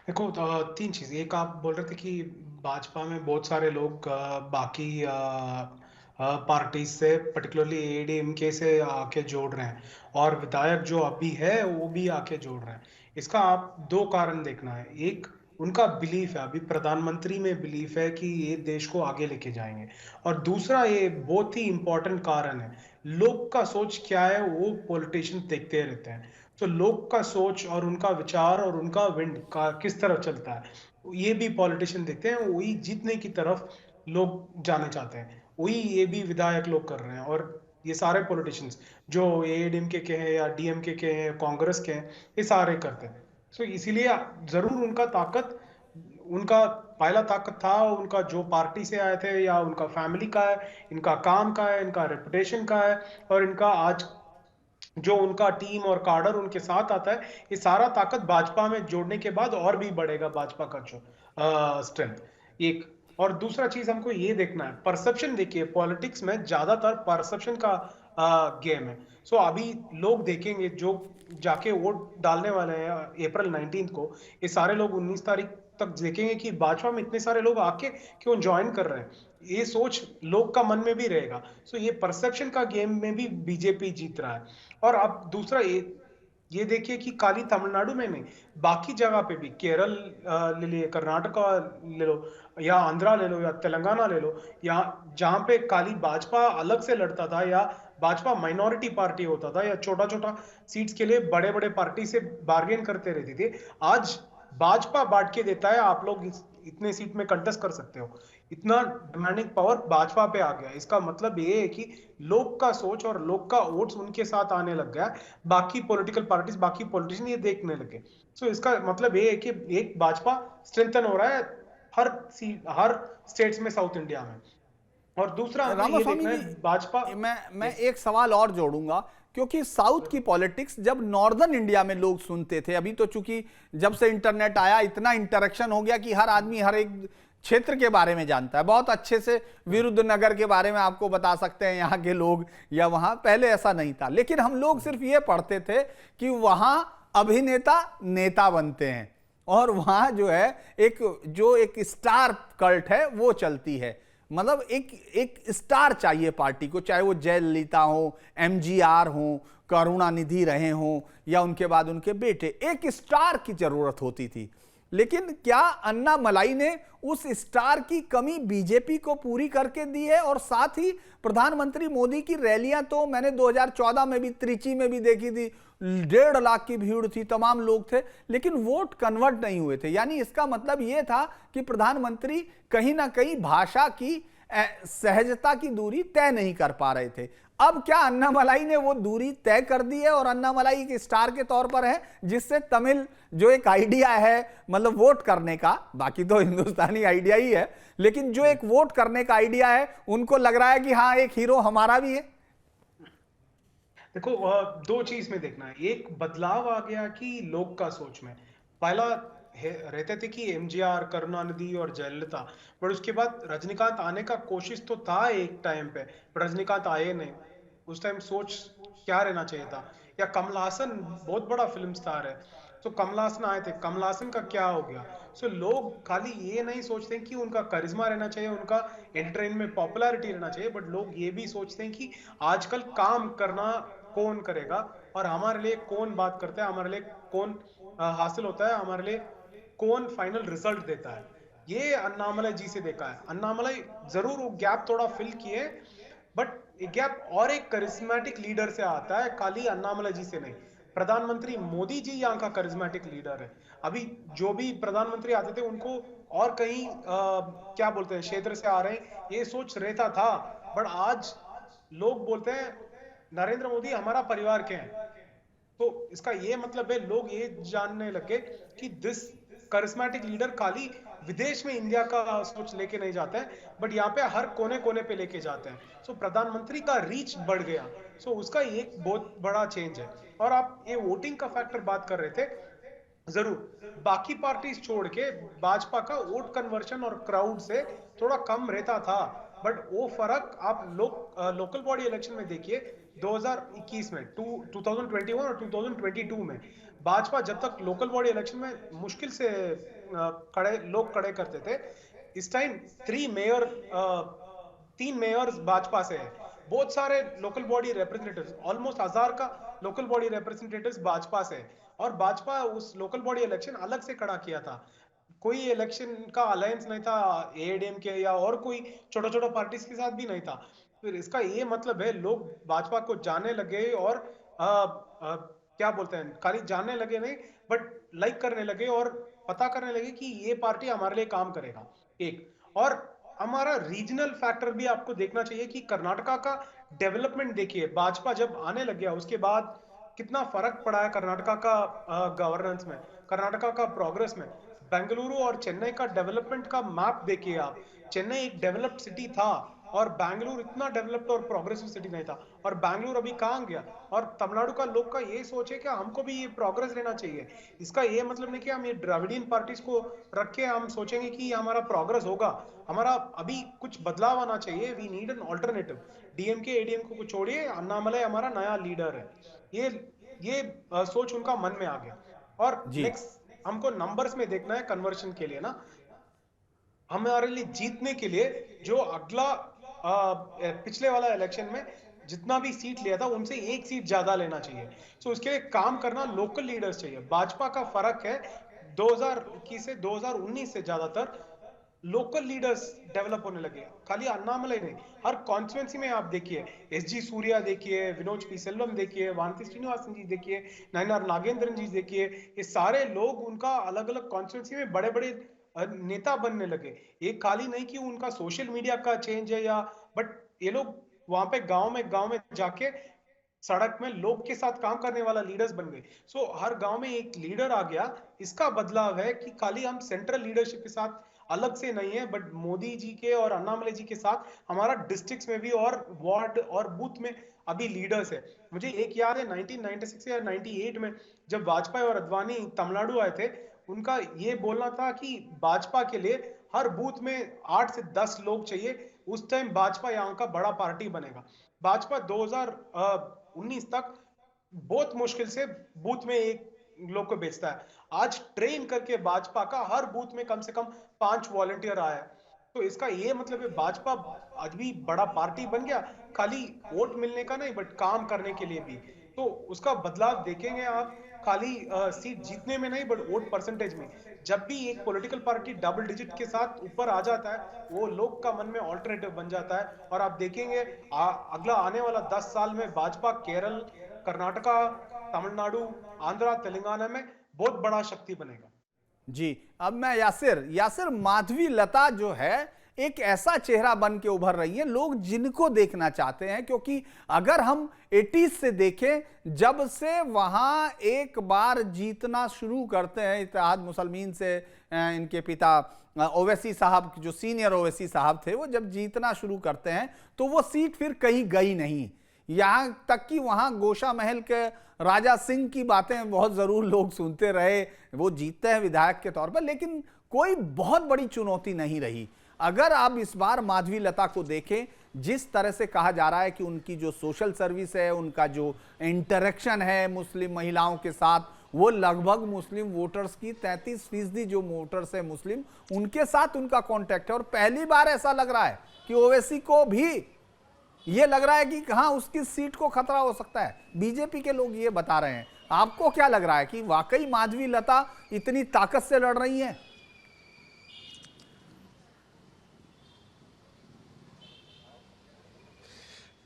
देखो, 3 चीज। एक, आप बोल रहे थे कि भाजपा में बहुत सारे लोग बाकी पार्टी से, पर्टिकुलरली AIADMK से आके जोड़ रहे हैं, और विधायक जो अभी है वो भी आके जोड़ रहे हैं। इसका आप 2 कारण देखना है। एक, उनका बिलीफ है, अभी प्रधानमंत्री में बिलीफ है कि ये देश को आगे लेके जाएंगे। और दूसरा, ये बहुत ही इंपॉर्टेंट कारण है, लोग का सोच क्या है वो पॉलिटिशियन देखते रहते हैं। तो लोग का सोच और उनका विचार और उनका विंड का किस तरफ चलता है, ये भी पॉलिटिशियन देखते हैं। वही जीतने की तरफ लोग जाना चाहते हैं, वही ये भी विधायक लोग कर रहे हैं। और ये सारे पॉलिटिशियंस जो AIADMK के हैं या DMK के हैं, कांग्रेस के हैं, ये सारे करते हैं। सो इसीलिए जरूर उनका ताकत, उनका पहला ताकत था उनका जो पार्टी से आए थे, या उनका फैमिली का है, इनका काम का है, इनका रेपुटेशन का है, और इनका आज जो उनका टीम और कार्डर उनके साथ आता है, ये सारा ताकत भाजपा में जोड़ने के बाद और भी बढ़ेगा भाजपा का जो स्ट्रेंथ। एक, और दूसरा चीज हमको ये देखना है, परसेप्शन। देखिए, पॉलिटिक्स में ज्यादातर परसेप्शन का गेम है। सो अभी लोग देखेंगे, जो जाके वोट डालने वाले हैं अप्रैल 19 को, ये सारे लोग 19 तारीख तक देखेंगे कि भाजपा में इतने सारे लोग आके क्यों ज्वाइन कर रहे हैं। ये सोच लोग का मन में भी रहेगा। सो ये परसेप्शन का गेम में भी बीजेपी जीत रहा है। और अब दूसरा, ये देखिए कि खाली तमिलनाडु में नहीं, बाकी जगह पे भी, केरल ले लिए, कर्नाटका ले लो, या आंध्रा ले लो, या तेलंगाना ले लो, या जहां पे खाली भाजपा अलग से लड़ता था, या भाजपा माइनॉरिटी पार्टी होता था, या छोटा छोटा सीट्स के लिए बड़े बड़े पार्टी से बार्गेन करते रहते थे, आज भाजपा बांट के देता है, आप लोग इतने सीट में कंटेस्ट कर सकते हो। इतना डिमांडिंग पावर भाजपा पे आ गया। इसका मतलब ये है कि लोग का सोच और लोग का वोट्स उनके साथ आने लग गया। बाकी पॉलिटिकल पार्टीज, बाकी पॉलिटिशियन ये देखने लगे। सो इसका मतलब ये है कि एक, भाजपा स्ट्रेंथन हो रहा है हर स्टेट्स में साउथ इंडिया में। और दूसरा, ये देखना है भाजपा।
मैं एक सवाल और जोड़ूंगा, क्योंकि साउथ की पॉलिटिक्स जब नॉर्दर्न इंडिया में लोग सुनते थे, अभी तो चूंकि जब से इंटरनेट आया इतना इंटरेक्शन हो गया कि हर आदमी हर एक क्षेत्र के बारे में जानता है बहुत अच्छे से। विरुद्धनगर के बारे में आपको बता सकते हैं यहाँ के लोग, या वहां पहले ऐसा नहीं था। लेकिन हम लोग सिर्फ ये पढ़ते थे कि वहां अभिनेता नेता बनते हैं, और वहां जो है एक स्टार कल्ट है वो चलती है। मतलब एक स्टार चाहिए पार्टी को, चाहे वो जयललिता हो, MGR हो, करुणानिधि रहे हो, या उनके बाद उनके बेटे, एक स्टार की जरूरत होती थी। लेकिन क्या अन्नामलाई ने उस स्टार की कमी बीजेपी को पूरी करके दी है? और साथ ही प्रधानमंत्री मोदी की रैलियां तो मैंने 2014 में भी त्रिची में भी देखी थी, 1.5 लाख की भीड़ थी, तमाम लोग थे, लेकिन वोट कन्वर्ट नहीं हुए थे। यानी इसका मतलब यह था कि प्रधानमंत्री कहीं ना कहीं भाषा की सहजता की दूरी तय नहीं कर पा रहे थे। अब क्या अन्नामलाई ने वो दूरी तय कर दी है, और अन्नामलाई एक स्टार के तौर पर है, जिससे तमिल जो एक आइडिया है, मतलब वोट करने का, बाकी तो हिंदुस्तानी आइडिया ही है, लेकिन जो एक वोट करने का आइडिया है, उनको लग रहा है कि हाँ, एक हीरो हमारा भी है।
देखो, 2 चीज में देखना है। एक, बदलाव आ गया कि लोग का सोच में। पहला रहते थे कि MGR, करुणानिधि और जयललिता, पर उसके बाद रजनीकांत आने का कोशिश तो था एक टाइम पे, पर रजनीकांत आए नहीं। उस टाइम सोच क्या रहना चाहिए था? या कमल हासन बहुत बड़ा फिल्म स्टार है, तो कमल हासन आए थे, कमल हासन का क्या हो गया? सो लोग खाली ये नहीं सोचते कि उनका करिश्मा रहना चाहिए, उनका एंटरटेनमेंट में पॉपुलैरिटी रहना चाहिए, बट लोग ये भी सोचते हैं कि आजकल काम करना कौन करेगा, और हमारे लिए कौन बात करता है, हमारे लिए कौन हासिल होता है, हमारे लिए कौन फाइनल रिजल्ट देता है। ये अन्नामलाई जी से देखा है। अन्नामलाई जरूर वो गैप थोड़ा फिल किए, बट ये गैप और एक करिश्मेटिक लीडर से आता है, खाली अन्नामला जी से नहीं। प्रधानमंत्री मोदी जी यहाँ का करिश्मेटिक लीडर है। अभी जो भी प्रधानमंत्री आते थे उनको और कहीं क्या बोलते हैं क्षेत्र से आ रहे हैं, ये सोच रहता था। बट आज लोग बोलते हैं नरेंद्र मोदी हमारा परिवार के हैं। तो इसका ये मतलब है लोग ये जानने लगे कि दिस करिश्मेटिक लीडर खाली विदेश में इंडिया का सोच लेके नहीं जाते हैं, बट यहाँ पे हर कोने कोने पे लेके जाते हैं। सो प्रधानमंत्री का रीच बढ़ गया। सो उसका एक बहुत बड़ा चेंज है। और आप ये वोटिंग का फैक्टर बात कर रहे थे, जरूर बाकी पार्टीज छोड़ के भाजपा का वोट कन्वर्शन और क्राउड से थोड़ा कम रहता था। बट वो फर्क आप लोकल बॉडी इलेक्शन में देखिए 2021 में 2021 और 2022 में भाजपा जब तक लोकल बॉडी इलेक्शन में मुश्किल से लोग खड़े करते थे, इस टाइम 3 मेयर्स भाजपा से है। बहुत सारे लोकल बॉडी रिप्रेजेंटेटिव्स, ऑलमोस्ट 1000 का लोकल बॉडी रिप्रेजेंटेटिव्स भाजपा से है। और भाजपा उस लोकल बॉडी इलेक्शन अलग से खड़ा किया था, कोई इलेक्शन का अलायंस नहीं था एआईएडीएम के या और कोई छोटा छोटा पार्टीज के साथ भी नहीं था। फिर इसका ये मतलब है लोग भाजपा को जानने लगे और क्या बोलते हैं, खाली जानने लगे नहीं बट लाइक करने लगे और पता करने लगे कि ये पार्टी हमारे लिए काम करेगा। एक और हमारा रीजनल फैक्टर भी आपको देखना चाहिए कि कर्नाटका का डेवलपमेंट देखिए, भाजपा जब आने लग गया उसके बाद कितना फर्क पड़ा है कर्नाटका का गवर्नेंस में, कर्नाटका का प्रोग्रेस में। बेंगलुरु और चेन्नई का डेवलपमेंट का मैप देखिए आप, चेन्नई एक डेवलप्ड सिटी था और बेंगलुरु इतना डेवलप्ड और प्रोग्रेसिव सिटी नहीं था। और बेंगलुरु अभी कहाँ गया। और तमिलनाडु का लोग का ये सोच है कि हमको भी ये प्रोग्रेस लेना चाहिए। इसका ये मतलब नहीं कि हम ये द्रविडियन पार्टीज को रख के हम सोचेंगे कि हमारा प्रोग्रेस होगा। हमारा अभी कुछ बदलाव आना चाहिए। We need an alternative. DMK ADM को छोड़िए, अन्नामलई हमारा नया लीडर है। ये सोच उनका मन में आ गया। और
जी
नेक्स्ट हमको नंबर्स में देखना है कन्वर्शन के लिए ना, हमारे लिए जीतने के लिए जो अगला पिछले वाला इलेक्शन में जितना भी सीट लिया था उनसे एक सीट ज्यादा लेना चाहिए। सो उसके लिए काम करना लोकल लीडर्स चाहिए। भाजपा का फर्क है 2021 से 2019 से ज्यादातर लोकल लीडर्स डेवलप होने लगे, खाली अन्नामलई नहीं। हर कॉन्स्टिट्यूंसी में आप देखिए, एसजी सूर्या देखिए, विनोद पी सेल्वम देखिए, वानती श्रीनिवासन जी देखिए, नयनार नागेंद्रन जी देखिए, ये सारे लोग उनका अलग अलग कॉन्स्टिट्यूंसी में बड़े बड़े नेता बनने लगे। ये खाली नहीं कि उनका सोशल मीडिया का चेंज है या, बट ये लोग वहां पे गांव में जाके सड़क में लोग के साथ काम करने वाला लीडर्स बन गए। सो हर गांव में एक लीडर आ गया। इसका बदलाव है कि खाली हम सेंट्रल लीडरशिप के साथ अलग से नहीं है, बट मोदी जी के और अन्नामलई जी के साथ हमारा डिस्ट्रिक्ट्स में भी और वार्ड और बूथ में अभी लीडर्स है। मुझे एक याद है 1996 या 98 में जब वाजपेयी और अडवाणी तमिलनाडु आए थे, उनका ये बोलना था कि भाजपा के लिए हर बूथ में 8 से 10 लोग चाहिए। उस टाइम भाजपा यहाँ का बड़ा पार्टी बनेगा। भाजपा 2019 तक बहुत मुश्किल से बूथ में एक लोग को बेचता है। आज ट्रेन करके भाजपा का हर बूथ में कम से कम 5 वॉलंटियर आया है। तो इसका ये मतलब है भाजपा आज भी बड़ा पार्टी बन गया, खाली वोट मिलने का नहीं बट काम करने के लिए भी। तो उसका बदलाव देखेंगे आप, खाली सीट जीतने में नहीं बट वोट परसेंटेज में। जब भी एक पॉलिटिकल पार्टी डबल डिजिट के साथ ऊपर आ जाता है, वो लोग का मन में ऑल्टरनेटिव बन जाता है। और आप देखेंगे अगला आने वाला 10 साल में भाजपा केरल, कर्नाटका, तमिलनाडु, आंध्रा, तेलंगाना में बहुत बड़ा शक्ति बनेगा।
जी, अब मैं यासिर माधवी लता जो है एक ऐसा चेहरा बन के उभर रही है, लोग जिनको देखना चाहते हैं। क्योंकि अगर हम 80s से देखें, जब से वहां एक बार जीतना शुरू करते हैं इत्तेहाद मुसलमीन से, इनके पिता ओवैसी साहब, जो सीनियर ओवैसी साहब थे, वो जब जीतना शुरू करते हैं तो वो सीट फिर कहीं गई नहीं। यहां तक कि वहां गोशा महल के राजा सिंह की बातें बहुत जरूर लोग सुनते रहे, वो जीतते हैं विधायक के तौर पर, लेकिन कोई बहुत बड़ी चुनौती नहीं रही। अगर आप इस बार माधवी लता को देखें, जिस तरह से कहा जा रहा है कि उनकी जो सोशल सर्विस है, उनका जो इंटरेक्शन है मुस्लिम महिलाओं के साथ, वो लगभग मुस्लिम वोटर्स की 33% जो वोटर्स है मुस्लिम, उनके साथ उनका कॉन्टेक्ट है। और पहली बार ऐसा लग रहा है कि ओवैसी को भी ये लग रहा है कि हाँ, उसकी सीट को खतरा हो सकता है। बीजेपी के लोग ये बता रहे हैं। आपको क्या लग रहा है कि वाकई माधवी लता इतनी ताकत से लड़ रही हैं?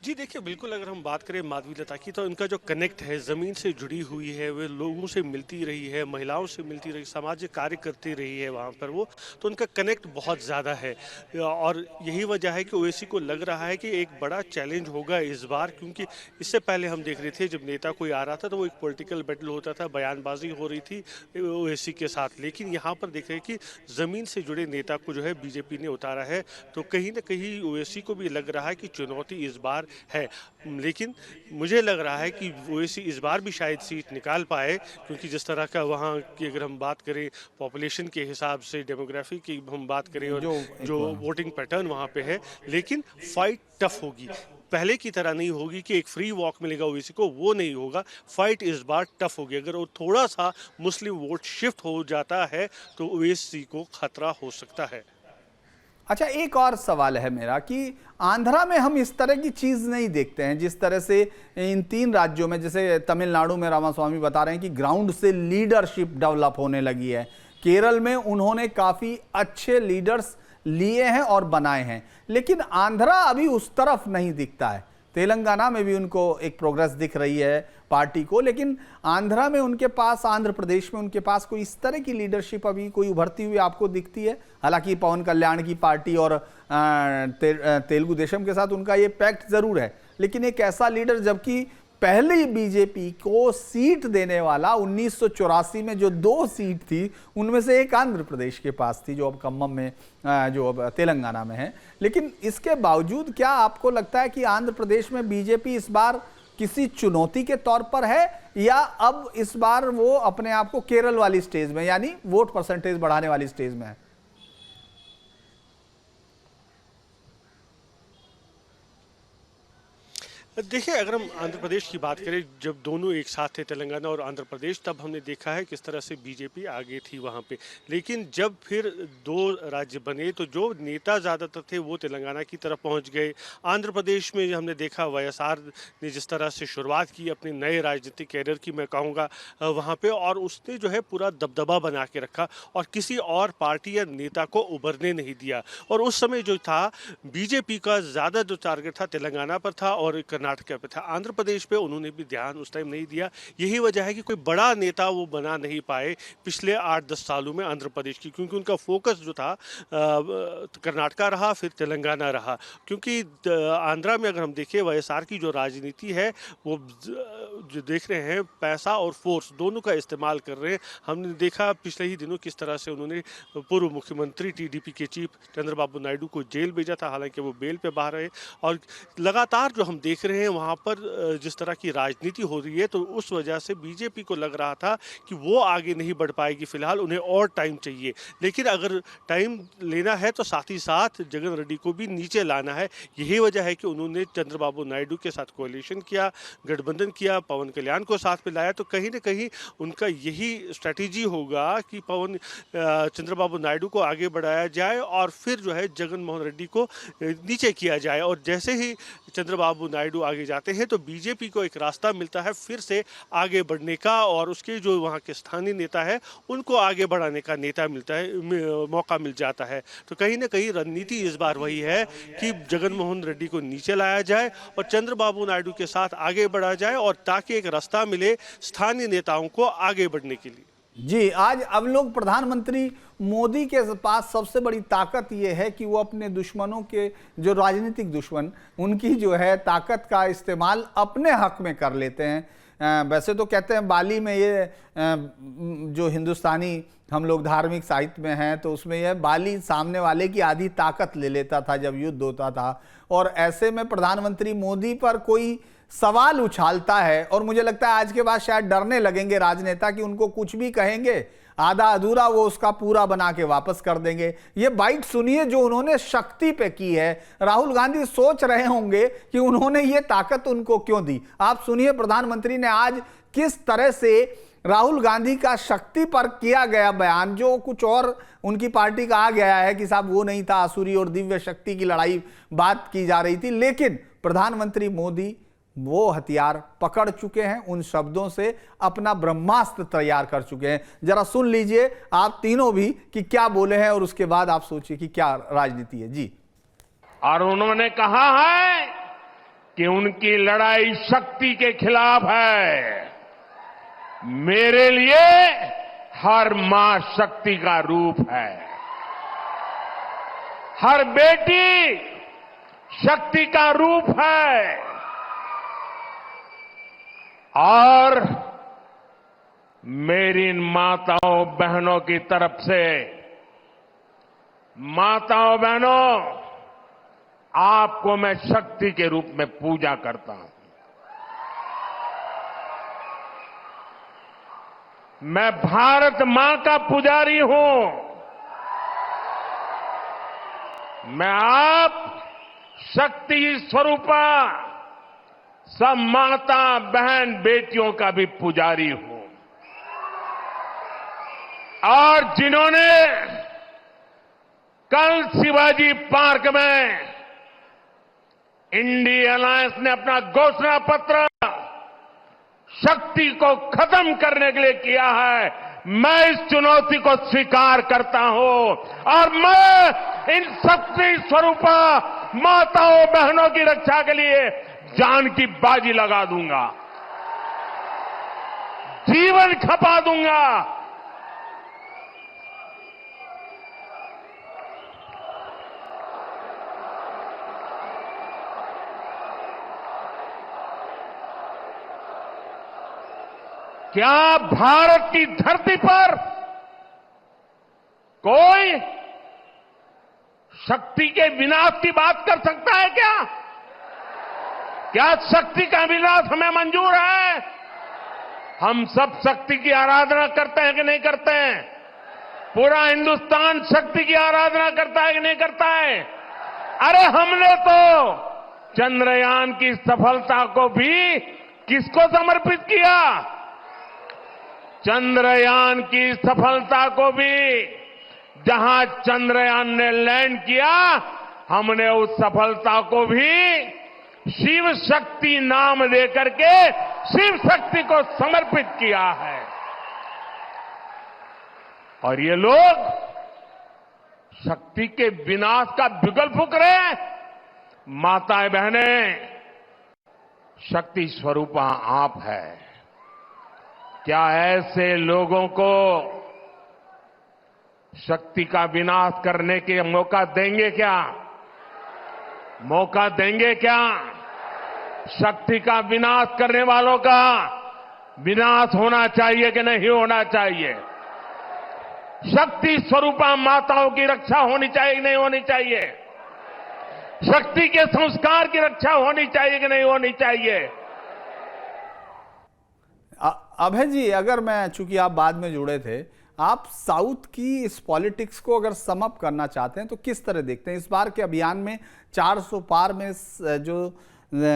जी देखिए, बिल्कुल अगर हम बात करें माधवीलता की तो इनका जो कनेक्ट है ज़मीन से जुड़ी हुई है, वे लोगों से मिलती रही है, महिलाओं से मिलती रही, सामाजिक कार्य करती रही है वहाँ पर वो, तो उनका कनेक्ट बहुत ज़्यादा है। और यही वजह है कि ओवैसी को लग रहा है कि एक बड़ा चैलेंज होगा इस बार, क्योंकि इससे पहले हम देख रहे थे जब नेता कोई आ रहा था तो वो एक पॉलिटिकल बैटल होता था, बयानबाजी हो रही थी ओवैसी के साथ। लेकिन यहाँ पर देख रहे हैं कि ज़मीन से जुड़े नेता को जो है बीजेपी ने उतारा है, तो कहीं न कहीं ओवैसी को भी लग रहा है कि चुनौती इस बार है। लेकिन मुझे लग रहा है कि ओवैसी इस बार भी शायद सीट निकाल पाए, क्योंकि जिस तरह का वहाँ की अगर हम बात करें पॉपुलेशन के हिसाब से, डेमोग्राफी की हम बात करें और जो वोटिंग पैटर्न वहाँ पे है, लेकिन फाइट टफ होगी। पहले की तरह नहीं होगी कि एक फ्री वॉक मिलेगा ओवैसी को, वो नहीं होगा। फाइट इस बार टफ होगी। अगर वो थोड़ा सा मुस्लिम वोट शिफ्ट हो जाता है तो ओवैसी को खतरा हो सकता है।
अच्छा, एक और सवाल है मेरा कि आंध्रा में हम इस तरह की चीज़ नहीं देखते हैं जिस तरह से इन 3 राज्यों में, जैसे तमिलनाडु में रामास्वामी बता रहे हैं कि ग्राउंड से लीडरशिप डेवलप होने लगी है। केरल में उन्होंने काफ़ी अच्छे लीडर्स लिए हैं और बनाए हैं, लेकिन आंध्रा अभी उस तरफ नहीं दिखता है। तेलंगाना में भी उनको एक प्रोग्रेस दिख रही है पार्टी को, लेकिन आंध्रा में उनके पास, आंध्र प्रदेश में उनके पास कोई इस तरह की लीडरशिप अभी कोई उभरती हुई आपको दिखती है? हालांकि पवन कल्याण की पार्टी और तेलुगु देशम के साथ उनका ये पैक्ट जरूर है, लेकिन एक ऐसा लीडर, जबकि पहली बीजेपी को सीट देने वाला 1984 में जो 2 सीट थी उनमें से एक आंध्र प्रदेश के पास थी, जो अब खम्मम में, जो अब तेलंगाना में है। लेकिन इसके बावजूद क्या आपको लगता है कि आंध्र प्रदेश में बीजेपी इस बार किसी चुनौती के तौर पर है, या अब इस बार वो अपने आप को केरल वाली स्टेज में, यानी वोट परसेंटेज बढ़ाने वाली स्टेज में है?
देखिए, अगर हम आंध्र प्रदेश की बात करें, जब दोनों एक साथ थे तेलंगाना और आंध्र प्रदेश, तब हमने देखा है किस तरह से बीजेपी आगे थी वहाँ पे। लेकिन जब फिर 2 राज्य बने तो जो नेता ज़्यादातर थे वो तेलंगाना की तरफ पहुँच गए। आंध्र प्रदेश में हमने देखा वाईएसआर ने जिस तरह से शुरुआत की अपने नए राजनीतिक कैरियर की, मैं कहूँगा वहाँ पे, और उसने जो है पूरा दबदबा बना के रखा और किसी और पार्टी या नेता को उभरने नहीं दिया। और उस समय जो था बीजेपी का ज़्यादा जो टारगेट था तेलंगाना पर था और कर्नाटक पे था। आंध्र प्रदेश पे उन्होंने भी ध्यान उस टाइम नहीं दिया। यही वजह है कि कोई बड़ा नेता वो बना नहीं पाए पिछले 8-10 सालों में आंध्र प्रदेश की, क्योंकि उनका फोकस जो था कर्नाटका रहा, फिर तेलंगाना रहा। क्योंकि आंध्रा में अगर हम देखें वाईएसआर की जो राजनीति है वो जो देख रहे हैं, पैसा और फोर्स दोनों का इस्तेमाल कर रहे हैं। हमने देखा पिछले ही दिनों किस तरह से उन्होंने पूर्व मुख्यमंत्री टीडीपी के चीफ चंद्रबाबू नायडू को जेल भेजा था, हालांकि वो बेल पे बाहर रहे। और लगातार जो हम देख रहे हैं वहाँ पर जिस तरह की राजनीति हो रही है, तो उस वजह से बीजेपी को लग रहा था कि वो आगे नहीं बढ़ पाएगी, फिलहाल उन्हें और टाइम चाहिए। लेकिन अगर टाइम लेना है तो साथ ही साथ जगन रेड्डी को भी नीचे लाना है। यही वजह है कि उन्होंने चंद्रबाबू नायडू के साथ कोalition किया, गठबंधन किया, पवन कल्याण को साथ में लाया। तो कहीं ना कहीं उनका यही स्ट्रैटेजी होगा कि चंद्रबाबू नायडू को आगे बढ़ाया जाए और फिर जो है जगन मोहन रेड्डी को नीचे किया जाए। और जैसे ही चंद्रबाबू नायडू आगे जाते हैं तो बीजेपी को एक रास्ता मिलता है फिर से आगे बढ़ने का, और उसके जो वहाँ के स्थानीय नेता है उनको आगे बढ़ाने का मौका मिल जाता है। तो कहीं ना कहीं रणनीति इस बार वही है कि जगन मोहन रेड्डी को नीचे लाया जाए और चंद्रबाबू नायडू के साथ आगे बढ़ा जाए, और ताकि एक रास्ता मिले स्थानीय नेताओं को आगे बढ़ने के लिए।
जी, आज अब लोग प्रधानमंत्री मोदी के पास सबसे बड़ी ताकत ये है कि वो अपने दुश्मनों के, जो राजनीतिक दुश्मन, उनकी जो है ताकत का इस्तेमाल अपने हक में कर लेते हैं। वैसे तो कहते हैं बाली में ये जो हिंदुस्तानी हम लोग धार्मिक साहित्य में हैं तो उसमें यह बाली सामने वाले की आधी ताकत ले लेता था जब युद्ध होता था। और ऐसे में प्रधानमंत्री मोदी पर कोई सवाल उछालता है और मुझे लगता है आज के बाद शायद डरने लगेंगे राजनेता कि उनको कुछ भी कहेंगे आधा अधूरा वो उसका पूरा बना के वापस कर देंगे। ये बाइट सुनिए जो उन्होंने शक्ति पे की है। राहुल गांधी सोच रहे होंगे कि उन्होंने ये ताकत उनको क्यों दी। आप सुनिए प्रधानमंत्री ने आज किस तरह से राहुल गांधी का शक्ति पर किया गया बयान, जो कुछ और उनकी पार्टी का आ गया है कि साहब वो नहीं था, आसुरी और दिव्य शक्ति की लड़ाई बात की जा रही थी, लेकिन प्रधानमंत्री मोदी वो हथियार पकड़ चुके हैं, उन शब्दों से अपना ब्रह्मास्त्र तैयार कर चुके हैं। जरा सुन लीजिए आप तीनों भी कि क्या बोले हैं और उसके बाद आप सोचिए कि क्या राजनीति है। जी।
और उन्होंने कहा है कि उनकी लड़ाई शक्ति के खिलाफ है। मेरे लिए हर मां शक्ति का रूप है, हर बेटी शक्ति का रूप है। और मेरी इन माताओं बहनों की तरफ से, माताओं बहनों, आपको मैं शक्ति के रूप में पूजा करता हूं। मैं भारत मां का पुजारी हूं। मैं आप शक्ति स्वरूपा सब माता बहन बेटियों का भी पुजारी हूं। और जिन्होंने कल शिवाजी पार्क में इंडिया अलायंस ने अपना घोषणा पत्र शक्ति को खत्म करने के लिए किया है, मैं इस चुनौती को स्वीकार करता हूं और मैं इन शक्ति स्वरूपा माताओं बहनों की रक्षा के लिए जान की बाजी लगा दूंगा, जीवन खपा दूंगा। क्या भारत की धरती पर कोई शक्ति के विनाश की बात कर सकता है क्या? क्या शक्ति का विनाश हमें मंजूर है? हम सब शक्ति की आराधना करते हैं कि नहीं करते हैं? पूरा हिंदुस्तान शक्ति की आराधना करता है कि नहीं करता है? अरे हमने तो चंद्रयान की सफलता को भी किसको समर्पित किया? चंद्रयान की सफलता को भी, जहां चंद्रयान ने लैंड किया, हमने उस सफलता को भी शिव शक्ति नाम देकर के शिव शक्ति को समर्पित किया है। और ये लोग शक्ति के विनाश का बिगुल फूंक रहे हैं। माताएं बहनें, शक्ति स्वरूपा आप है। क्या ऐसे लोगों को शक्ति का विनाश करने के मौका देंगे क्या? मौका देंगे क्या? शक्ति का विनाश करने वालों का विनाश होना चाहिए कि नहीं होना चाहिए? शक्ति स्वरूपा माताओं की रक्षा होनी चाहिए कि नहीं होनी चाहिए? शक्ति के संस्कार की रक्षा होनी चाहिए कि नहीं होनी चाहिए?
अभय जी, अगर मैं, चूंकि आप बाद में जुड़े थे, आप साउथ की इस पॉलिटिक्स को अगर सम अप करना चाहते हैं तो किस तरह देखते हैं? इस बार के अभियान में 400 पार में जो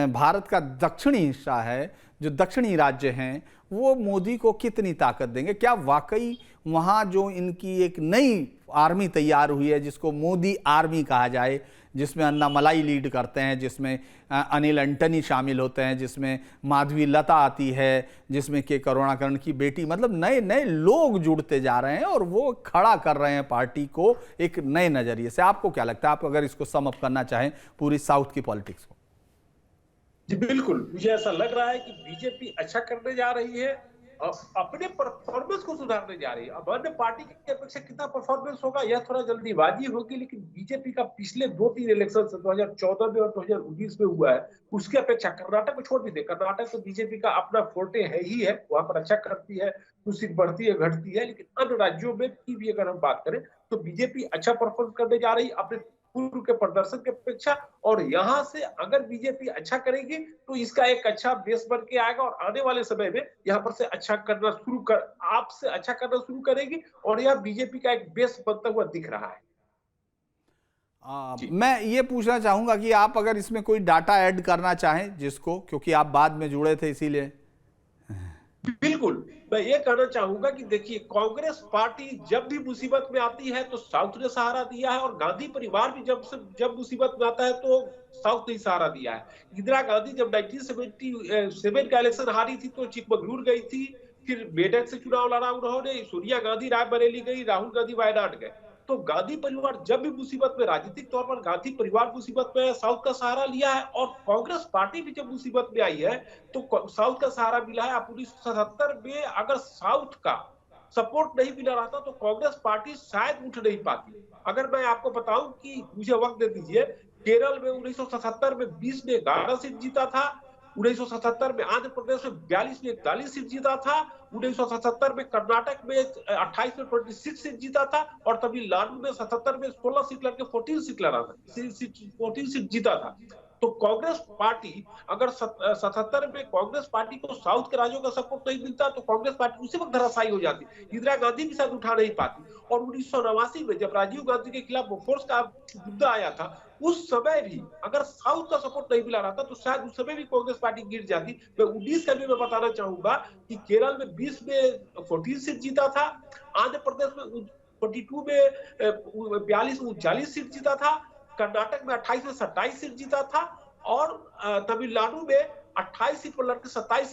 भारत का दक्षिणी हिस्सा है, जो दक्षिणी राज्य हैं, वो मोदी को कितनी ताकत देंगे? क्या वाकई वहाँ जो इनकी एक नई आर्मी तैयार हुई है, जिसको मोदी आर्मी कहा जाए, जिसमें अन्नामलाई लीड करते हैं, जिसमें अनिल अंटनी शामिल होते हैं, जिसमें माधवी लता आती है, जिसमें के करुणाकरण की बेटी, मतलब नए नए लोग जुड़ते जा रहे हैं और वो खड़ा कर रहे हैं पार्टी को एक नए नजरिए से। आपको क्या लगता है, आप अगर इसको सम अप करना चाहें पूरी साउथ की पॉलिटिक्स को?
जी बिल्कुल, मुझे ऐसा लग रहा है कि बीजेपी अच्छा करने जा रही है और अपने परफॉर्मेंस को सुधारने जा रही है। अब अन्य पार्टी की अपेक्षा कितना परफॉर्मेंस होगा, यह थोड़ा जल्दीबाजी होगी, लेकिन बीजेपी का पिछले 2-3 इलेक्शन 2014 में और 2019 में हुआ है, उसकी अपेक्षा कर्नाटक को छोड़ भी दे, कर्नाटक तो बीजेपी का अपना फोर्टे है ही है, वहां पर अच्छा करती है, कुछ सीट बढ़ती है घटती है, लेकिन अन्य राज्यों में की भी अगर हम बात करें तो बीजेपी अच्छा परफॉर्म करने जा रही है अपने पूर्व के प्रदर्शन की अपेक्षा। और यहां से अगर बीजेपी अच्छा करेगी तो इसका एक अच्छा बेस बन के आएगा और आने वाले समय में यहां पर से अच्छा करना शुरू करेगी और यह बीजेपी का एक बेस बनता हुआ दिख रहा है।
मैं ये पूछना चाहूंगा कि आप अगर इसमें कोई डाटा ऐड करना चाहें, जिसको, क्योंकि आप बाद में जुड़े थे इसीलिए।
बिल्कुल, मैं ये कहना चाहूंगा कि देखिए, कांग्रेस पार्टी जब भी मुसीबत में आती है तो साउथ ने सहारा दिया है और गांधी परिवार भी जब मुसीबत में आता है तो साउथ ने सहारा दिया है। इंदिरा गांधी जब 1977 का इलेक्शन हारी थी तो चिकमगलूर गई थी, फिर मेडक से चुनाव लड़ा उन्होंने, सोनिया गांधी रायबरेली गई, राहुल गांधी वायनाड गए। तो गांधी परिवार जब भी मुसीबत में, राजनीतिक तौर पर गांधी परिवार मुसीबत में साउथ का सहारा लिया है, और कांग्रेस पार्टी भी जब मुसीबत में आई है तो साउथ का सहारा मिला है। आप 1977 में अगर साउथ का सपोर्ट नहीं मिला रहता तो कांग्रेस पार्टी शायद उठ नहीं पाती। अगर मैं आपको बताऊं कि मुझे वक्त दे दीजिए, केरल में 1977 में 20 में 11 सीट जीता था, 1977 में आंध्र प्रदेश में 42 में 41 सीट जीता था, 1977 में कर्नाटक में 28 में 26 सीट जीता था, और तमिलनाडु में 77 में 16 सीट लड़के 14 सीट लड़ा था, 14 सीट जीता था। तो कांग्रेस पार्टी अगर 77 में कांग्रेस पार्टी को साउथ के राज्यों का सपोर्ट नहीं मिलता तो कांग्रेस पार्टी उसी वक्त धराशायी हो जाती, इंदिरा गांधी भी शायद उठा नहीं पाती। और 1989 में जब राजीव गांधी के खिलाफ बोफोर्स का मुद्दा आया था, उस समय भी अगर साउथ का सपोर्ट नहीं मिला रहता तो शायद उस समय भी कांग्रेस पार्टी गिर जाती। मैं 19 का भी मैं बताना चाहूंगा कि केरल में 20 में 14 सीट जीता था, आंध्र प्रदेश में 42 में 42 में 39 सीट जीता था, कर्नाटक में 28 में 27 सीट जीता था, और तमिलनाडु में 28 सीट पर लड़के 27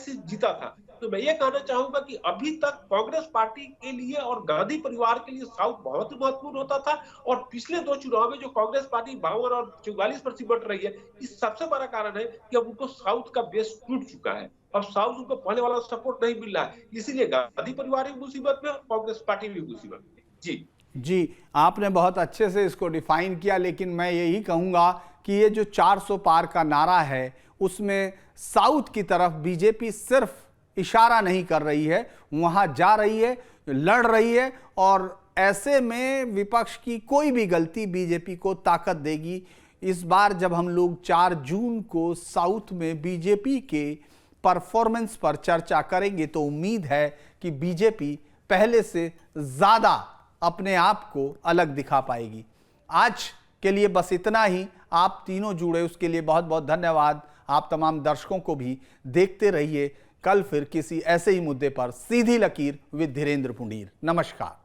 सीट जीता था। तो मैं ये कहना चाहूंगा कि अभी तक कांग्रेस पार्टी के लिए और गांधी परिवार के लिए साउथ बहुत ही महत्वपूर्ण होता था, और पिछले 2 चुनाव में जो कांग्रेस पार्टी 52 और 44 पर सिमट रही है, इस सबसे बड़ा कारण है कि अब उनको साउथ का बेस टूट चुका है। अब साउथ उनको पहले वाला सपोर्ट नहीं मिल रहा है, इसीलिए गांधी परिवार भी मुसीबत में, कांग्रेस पार्टी भी मुसीबत में। जी,
आपने बहुत अच्छे से इसको डिफाइन किया, लेकिन मैं यही कहूंगा कि ये जो 400 पार का नारा है उसमें साउथ की तरफ बीजेपी सिर्फ इशारा नहीं कर रही है, वहां जा रही है, लड़ रही है, और ऐसे में विपक्ष की कोई भी गलती बीजेपी को ताकत देगी। इस बार जब हम लोग 4 जून को साउथ में बीजेपी के परफॉर्मेंस पर चर्चा करेंगे तो उम्मीद है कि बीजेपी पहले से ज़्यादा अपने आप को अलग दिखा पाएगी। आज के लिए बस इतना ही। आप तीनों जुड़े उसके लिए बहुत बहुत धन्यवाद। आप तमाम दर्शकों को भी देखते रहिए। कल फिर किसी ऐसे ही मुद्दे पर सीधी लकीर विद धीरेन्द्र पुंडीर। नमस्कार।